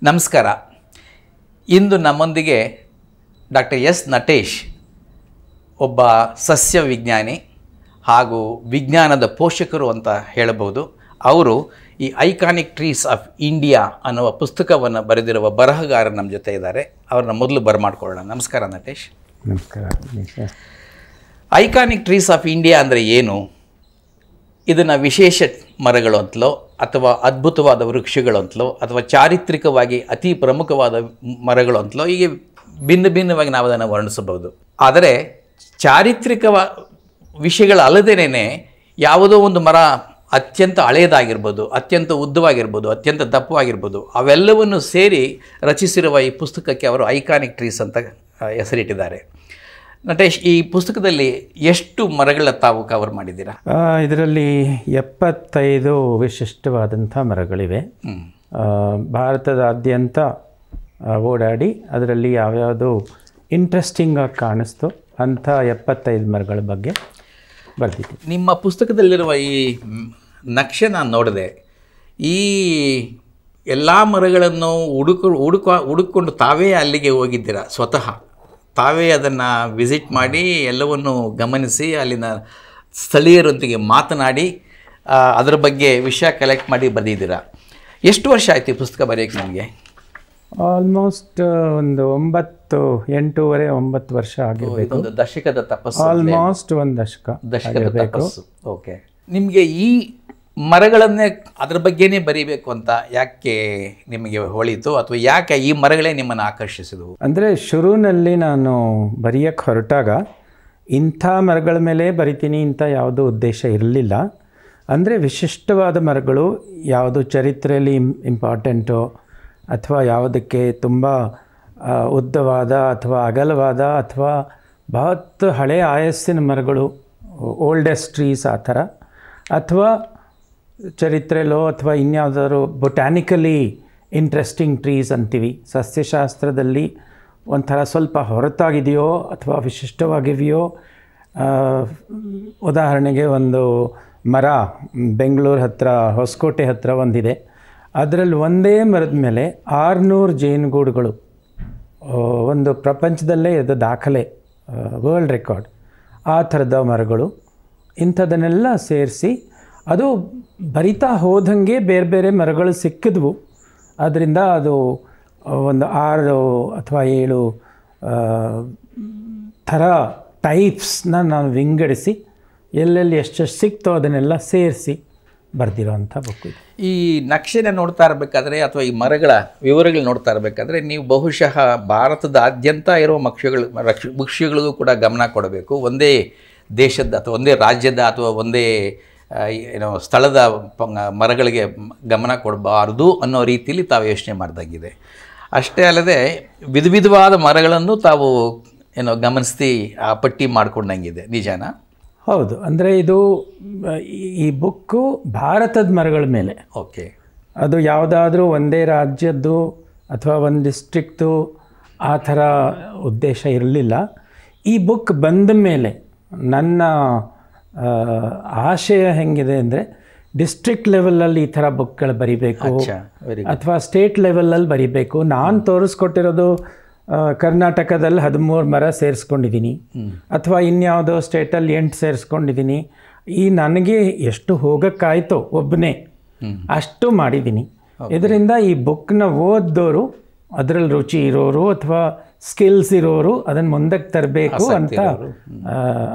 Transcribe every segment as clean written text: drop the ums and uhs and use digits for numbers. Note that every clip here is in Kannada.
ನಮಸ್ಕಾರ. ಇಂದು ನಮ್ಮೊಂದಿಗೆ ಡಾಕ್ಟರ್ ಎಸ್ ನಟೇಶ್, ಒಬ್ಬ ಸಸ್ಯ ವಿಜ್ಞಾನಿ ಹಾಗೂ ವಿಜ್ಞಾನದ ಪೋಷಕರು ಅಂತ ಹೇಳಬಹುದು. ಅವರು ಈ ಐಕಾನಿಕ್ ಟ್ರೀಸ್ ಆಫ್ ಇಂಡಿಯಾ ಅನ್ನುವ ಪುಸ್ತಕವನ್ನು ಬರೆದಿರುವ ಬರಹಗಾರ ನಮ್ಮ ಜೊತೆ ಇದ್ದಾರೆ. ಅವ್ರನ್ನ ಮೊದಲು ಬರಮಾಡ್ಕೊಳ್ಳೋಣ. ನಮಸ್ಕಾರ ನಟೇಶ್. ನಮಸ್ಕಾರ. ಐಕಾನಿಕ್ ಟ್ರೀಸ್ ಆಫ್ ಇಂಡಿಯಾ ಅಂದರೆ ಏನು? ಇದನ್ನು ವಿಶೇಷ ಮರಗಳು ಅಂತಲೋ ಅಥವಾ ಅದ್ಭುತವಾದ ವೃಕ್ಷಗಳು ಅಂತಲೋ ಅಥವಾ ಚಾರಿತ್ರಿಕವಾಗಿ ಅತಿ ಪ್ರಮುಖವಾದ ಮರಗಳು ಅಂತಲೋ ಹೀಗೆ ಭಿನ್ನ ಭಿನ್ನವಾಗಿ ನಾವು ಅದನ್ನು ವರ್ಣಿಸಬಹುದು. ಆದರೆ ಚಾರಿತ್ರಿಕ ವಿಷಯಗಳಲ್ಲದೇನೆ ಯಾವುದೋ ಒಂದು ಮರ ಅತ್ಯಂತ ಹಳೆಯದಾಗಿರ್ಬೋದು, ಅತ್ಯಂತ ಉದ್ದವಾಗಿರ್ಬೋದು, ಅತ್ಯಂತ ದಪ್ಪವಾಗಿರ್ಬೋದು, ಅವೆಲ್ಲವನ್ನು ಸೇರಿ ರಚಿಸಿರುವ ಈ ಪುಸ್ತಕಕ್ಕೆ ಅವರು ಐಕಾನಿಕ್ ಟ್ರೀಸ್ ಅಂತ ಹೆಸರಿಟ್ಟಿದ್ದಾರೆ. ನಟೇಶ್, ಈ ಪುಸ್ತಕದಲ್ಲಿ ಎಷ್ಟು ಮರಗಳ ತಾವು ಕವರ್ ಮಾಡಿದ್ದೀರಾ? ಇದರಲ್ಲಿ 75 ವಿಶಿಷ್ಟವಾದಂಥ ಮರಗಳಿವೆ. ಭಾರತದಾದ್ಯಂತ ಓಡಾಡಿ ಅದರಲ್ಲಿ ಯಾವ್ಯಾವುದು ಇಂಟ್ರೆಸ್ಟಿಂಗಾಗಿ ಕಾಣಿಸ್ತು ಅಂಥ 75 ಮರಗಳ ಬಗ್ಗೆ ಬರ್ತಿದ್ದೆ. ನಿಮ್ಮ ಪುಸ್ತಕದಲ್ಲಿರುವ ಈ ನಕ್ಷೆ ನಾನು ನೋಡಿದೆ. ಈ ಎಲ್ಲ ಮರಗಳನ್ನು ಹುಡುಕೊಂಡು ತಾವೇ ಅಲ್ಲಿಗೆ ಹೋಗಿದ್ದೀರಾ, ಸ್ವತಃ ತಾವೇ ಅದನ್ನು ವಿಸಿಟ್ ಮಾಡಿ ಎಲ್ಲವನ್ನು ಗಮನಿಸಿ ಅಲ್ಲಿನ ಸ್ಥಳೀಯರೊಂದಿಗೆ ಮಾತನಾಡಿ ಅದರ ಬಗ್ಗೆ ವಿಷಯ ಕಲೆಕ್ಟ್ ಮಾಡಿ ಬರೆದಿದ್ದೀರಾ. ಎಷ್ಟು ವರ್ಷ ಆಯಿತು ಈ ಪುಸ್ತಕ ಬರೆಯೋಕ್ಕೆ ನಿಮಗೆ? ಆಲ್ಮೋಸ್ಟ್ ಒಂದು 8-9 ವರ್ಷ ಆಗಿರಬೇಕು. ಒಂದು ದಶಕದ ತಪಸ್ಸು. ಆಲ್ಮೋಸ್ಟ್ ಒಂದು ದಶಕದ ತಪಸ್ಸು. ಓಕೆ. ನಿಮಗೆ ಈ ಮರಗಳನ್ನೇ ಅದ್ರ ಬಗ್ಗೆನೇ ಬರೀಬೇಕು ಅಂತ ಯಾಕೆ ನಿಮಗೆ ಹೊಳಿತು, ಅಥವಾ ಯಾಕೆ ಈ ಮರಗಳೇ ನಿಮ್ಮನ್ನು ಆಕರ್ಷಿಸಿದವು? ಅಂದರೆ ಶುರುವಿನಲ್ಲಿ ನಾನು ಬರೆಯೋಕ್ಕೆ ಹೊರಟಾಗ ಇಂಥ ಮರಗಳ ಮೇಲೆ ಬರಿತೀನಿ ಇಂಥ ಯಾವುದೂ ಉದ್ದೇಶ ಇರಲಿಲ್ಲ. ಅಂದರೆ ವಿಶಿಷ್ಟವಾದ ಮರಗಳು ಯಾವುದು ಚರಿತ್ರೆಯಲ್ಲಿ ಇಂಪಾರ್ಟೆಂಟು ಅಥವಾ ಯಾವುದಕ್ಕೆ ತುಂಬ ಉದ್ದವಾದ ಅಥವಾ ಅಗಲವಾದ ಅಥವಾ ಬಹಳ ಹಳೆಯ ಆಯಸ್ಸಿನ ಮರಗಳು, ಓಲ್ಡೆಸ್ಟ್ ಟ್ರೀಸ್ ಆ ಥರ, ಅಥವಾ ಚರಿತ್ರೆಲೋ ಅಥವಾ ಇನ್ಯಾವುದಾದ್ರು ಬೊಟ್ಯಾನಿಕಲಿ ಇಂಟ್ರೆಸ್ಟಿಂಗ್ ಟ್ರೀಸ್ ಅಂತೀವಿ. ಸಸ್ಯಶಾಸ್ತ್ರದಲ್ಲಿ ಒಂಥರ ಸ್ವಲ್ಪ ಹೊರತಾಗಿದೆಯೋ ಅಥವಾ ವಿಶಿಷ್ಟವಾಗಿವೆಯೋ. ಉದಾಹರಣೆಗೆ ಒಂದು ಮರ ಬೆಂಗಳೂರು ಹತ್ತಿರ ಹೊಸಕೋಟೆ ಹತ್ತಿರ ಒಂದಿದೆ. ಅದರಲ್ಲಿ ಒಂದೇ ಮರದ ಮೇಲೆ 600 ಜೇನುಗೂಡುಗಳು, ಒಂದು ಪ್ರಪಂಚದಲ್ಲೇ ಇದು ದಾಖಲೆ, ವರ್ಲ್ಡ್ ರೆಕಾರ್ಡ್. ಆ ಥರದ ಮರಗಳು ಇಂಥದನ್ನೆಲ್ಲ ಸೇರಿಸಿ ಅದು ಬರಿತಾ ಹೋದಂಗೆ ಬೇರೆ ಬೇರೆ ಮರಗಳು ಸಿಕ್ಕಿದ್ವು. ಅದರಿಂದ ಅದು ಒಂದು 6 ಅಥವಾ 7 ಥರ ಟೈಪ್ಸ್ನ ನಾನು ವಿಂಗಡಿಸಿ ಎಲ್ಲೆಲ್ಲಿ ಎಷ್ಟೆಷ್ಟು ಸಿಕ್ತೋ ಅದನ್ನೆಲ್ಲ ಸೇರಿಸಿ ಬರೆದಿರೋವಂಥ ಬುಕ್ ಇದು. ಈ ನಕ್ಷೆನ ನೋಡ್ತಾ ಇರಬೇಕಾದ್ರೆ ಅಥವಾ ಈ ಮರಗಳ ವಿವರಗಳು ನೋಡ್ತಾ ಇರಬೇಕಾದ್ರೆ ನೀವು ಬಹುಶಃ ಭಾರತದಾದ್ಯಂತ ಇರುವ ವೃಕ್ಷಗಳಿಗೂ ಕೂಡ ಗಮನ ಕೊಡಬೇಕು. ಒಂದೇ ದೇಶದ ಅಥವಾ ಒಂದೇ ರಾಜ್ಯದ ಅಥವಾ ಒಂದೇ ಸ್ಥಳದ ಮರಗಳಿಗೆ ಗಮನ ಕೊಡಬಾರ್ದು ಅನ್ನೋ ರೀತಿಯಲ್ಲಿ ತಾವು ಯೋಚನೆ ಮಾಡಿದಾಗಿದೆ. ಅಷ್ಟೇ ಅಲ್ಲದೆ ವಿಧವಾದ ಮರಗಳನ್ನು ತಾವು ಗಮನಿಸಿ ಆ ಪಟ್ಟಿ ಮಾಡ್ಕೊಂಡಂಗಿದೆ. ನಿಜಾನಾ? ಹೌದು. ಅಂದರೆ ಇದು ಈ ಬುಕ್ಕು ಭಾರತದ ಮರಗಳ ಮೇಲೆ. ಓಕೆ. ಅದು ಯಾವುದಾದ್ರೂ ಒಂದೇ ರಾಜ್ಯದ್ದು ಅಥವಾ ಒಂದು ಡಿಸ್ಟ್ರಿಕ್ಟು ಆ ಥರ ಉದ್ದೇಶ ಇರಲಿಲ್ಲ. ಈ ಬುಕ್ ಬಂದ ಮೇಲೆ ನನ್ನ ಆಶಯ ಹೆಂಗಿದೆ ಅಂದರೆ ಡಿಸ್ಟ್ರಿಕ್ಟ್ ಲೆವೆಲಲ್ಲಿ ಈ ಥರ ಬುಕ್ಗಳು ಬರಿಬೇಕು ಅಥವಾ ಸ್ಟೇಟ್ ಲೆವೆಲಲ್ಲಿ ಬರಿಬೇಕು. ನಾನು ತೋರಿಸ್ಕೊಟ್ಟಿರೋದು ಕರ್ನಾಟಕದಲ್ಲಿ 13 ಮರ ಸೇರಿಸ್ಕೊಂಡಿದ್ದೀನಿ, ಅಥವಾ ಇನ್ಯಾವುದೋ ಸ್ಟೇಟಲ್ಲಿ 8 ಸೇರಿಸ್ಕೊಂಡಿದ್ದೀನಿ. ಈ ನನಗೆ ಎಷ್ಟು ಹೋಗೋಕ್ಕಾಯ್ತೋ ಒಬ್ಬನೇ ಅಷ್ಟು ಮಾಡಿದ್ದೀನಿ. ಇದರಿಂದ ಈ ಬುಕ್ನ ಓದೋರು, ಅದರಲ್ಲಿ ರುಚಿ ಇರೋರು ಅಥವಾ ಸ್ಕಿಲ್ಸ್ ಇರೋರು ಅದನ್ನು ಮುಂದಕ್ಕೆ ತರಬೇಕು ಅಂತ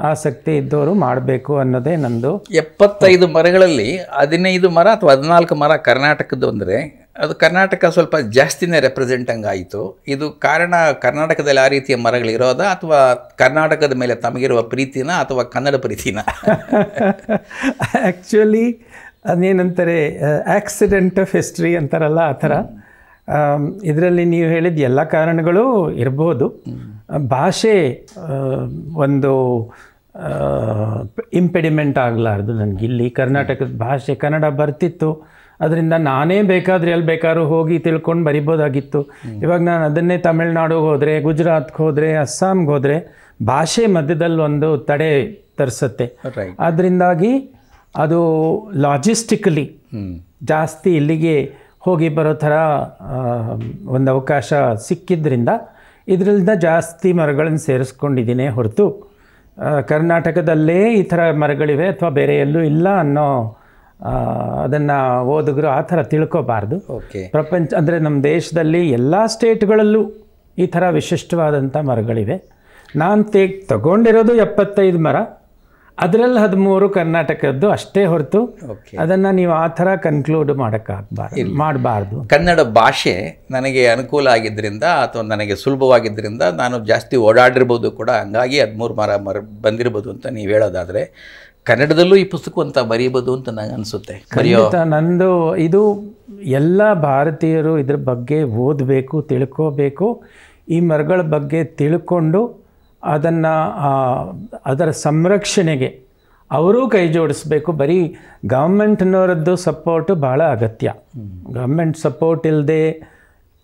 ಆಸಕ್ತಿ ಇದ್ದವರು ಮಾಡಬೇಕು ಅನ್ನೋದೇ ನಂದು. 75 ಮರಗಳಲ್ಲಿ 15 ಮರ ಅಥವಾ 14 ಮರ ಕರ್ನಾಟಕದ್ದು ಅಂದರೆ ಅದು ಕರ್ನಾಟಕ ಸ್ವಲ್ಪ ಜಾಸ್ತಿನೇ ರೆಪ್ರೆಸೆಂಟ್ ಹಂಗಾಯಿತು. ಇದು ಕಾರಣ ಕರ್ನಾಟಕದಲ್ಲಿ ಆ ರೀತಿಯ ಮರಗಳಿರೋದಾ ಅಥವಾ ಕರ್ನಾಟಕದ ಮೇಲೆ ತಮಗಿರುವ ಪ್ರೀತಿನ ಅಥವಾ ಕನ್ನಡ ಪ್ರೀತಿನ? ಆ್ಯಕ್ಚುಲಿ ಅದೇನಂತಾರೆ, ಆಕ್ಸಿಡೆಂಟ್ ಆಫ್ ಹಿಸ್ಟ್ರಿ ಅಂತಾರಲ್ಲ ಆ ಥರ. ಇದರಲ್ಲಿ ನೀವು ಹೇಳಿದ ಎಲ್ಲ ಕಾರಣಗಳು ಇರ್ಬೋದು. ಭಾಷೆ ಒಂದು ಇಂಪೆಡಿಮೆಂಟ್ ಆಗಲಾರ್ದು ನನಗೆ. ಇಲ್ಲಿ ಕರ್ನಾಟಕದ ಭಾಷೆ ಕನ್ನಡ ಬರ್ತಿತ್ತು, ಅದರಿಂದ ನಾನೇ ಬೇಕಾದರೆ ಎಲ್ಲಿ ಬೇಕಾದ್ರೂ ಹೋಗಿ ತಿಳ್ಕೊಂಡು ಬರಿಬೋದಾಗಿತ್ತು. ಇವಾಗ ನಾನು ಅದನ್ನೇ ತಮಿಳ್ನಾಡಿಗೆ ಹೋದರೆ, ಗುಜರಾತ್ಗೆ ಹೋದರೆ, ಅಸ್ಸಾಂಗೆ ಹೋದರೆ ಭಾಷೆ ಮಧ್ಯದಲ್ಲಿ ಒಂದು ತಡೆ ತರಿಸುತ್ತೆ. ಅದರಿಂದಾಗಿ ಅದು ಲಾಜಿಸ್ಟಿಕಲಿ ಜಾಸ್ತಿ ಇಲ್ಲಿಗೆ ಹೋಗಿ ಬರೋ ಥರ ಒಂದು ಅವಕಾಶ ಸಿಕ್ಕಿದ್ರಿಂದ ಇದರಿಂದ ಜಾಸ್ತಿ ಮರಗಳನ್ನು ಸೇರಿಸ್ಕೊಂಡಿದ್ದೀನಿ ಹೊರತು ಕರ್ನಾಟಕದಲ್ಲೇ ಈ ಥರ ಮರಗಳಿವೆ ಅಥವಾ ಬೇರೆ ಎಲ್ಲೂ ಇಲ್ಲ ಅನ್ನೋ ಅದನ್ನು ಓದುಗರು ಆ ಥರ ತಿಳ್ಕೊಬಾರ್ದು. ಪ್ರಪಂಚ ಅಂದರೆ ನಮ್ಮ ದೇಶದಲ್ಲಿ ಎಲ್ಲ ಸ್ಟೇಟ್ಗಳಲ್ಲೂ ಈ ಥರ ವಿಶಿಷ್ಟವಾದಂಥ ಮರಗಳಿವೆ. ನಾನು ತಗೊಂಡಿರೋದು 75 ಮರ, ಅದರಲ್ಲಿ 13 ಕರ್ನಾಟಕದ್ದು ಅಷ್ಟೇ ಹೊರತು ಅದನ್ನು ನೀವು ಆ ಥರ ಕನ್ಕ್ಲೂಡ್ ಮಾಡಬಾರ್ದು. ಕನ್ನಡ ಭಾಷೆ ನನಗೆ ಅನುಕೂಲ ಆಗಿದ್ದರಿಂದ ಅಥವಾ ನನಗೆ ಸುಲಭವಾಗಿದ್ದರಿಂದ ನಾನು ಜಾಸ್ತಿ ಓಡಾಡಿರ್ಬೋದು ಕೂಡ, ಹಂಗಾಗಿ 13 ಮರ ಬಂದಿರ್ಬೋದು ಅಂತ ನೀವು ಹೇಳೋದಾದರೆ ಕನ್ನಡದಲ್ಲೂ ಈ ಪುಸ್ತಕವಂತ ಬರೀಬೋದು ಅಂತ ನನಗೆ ಅನಿಸುತ್ತೆ. ನಂದು ಇದು ಎಲ್ಲ ಭಾರತೀಯರು ಇದ್ರ ಬಗ್ಗೆ ಓದಬೇಕು, ತಿಳ್ಕೋಬೇಕು. ಈ ಮರಗಳ ಬಗ್ಗೆ ತಿಳ್ಕೊಂಡು ಅದನ್ನು ಅದರ ಸಂರಕ್ಷಣೆಗೆ ಅವರೂ ಕೈ ಜೋಡಿಸ್ಬೇಕು. ಬರೀ ಗೌರ್ಮೆಂಟ್ನವರದ್ದು ಸಪೋರ್ಟು ಭಾಳ ಅಗತ್ಯ. ಗೌರ್ಮೆಂಟ್ ಸಪೋರ್ಟ್ ಇಲ್ಲದೆ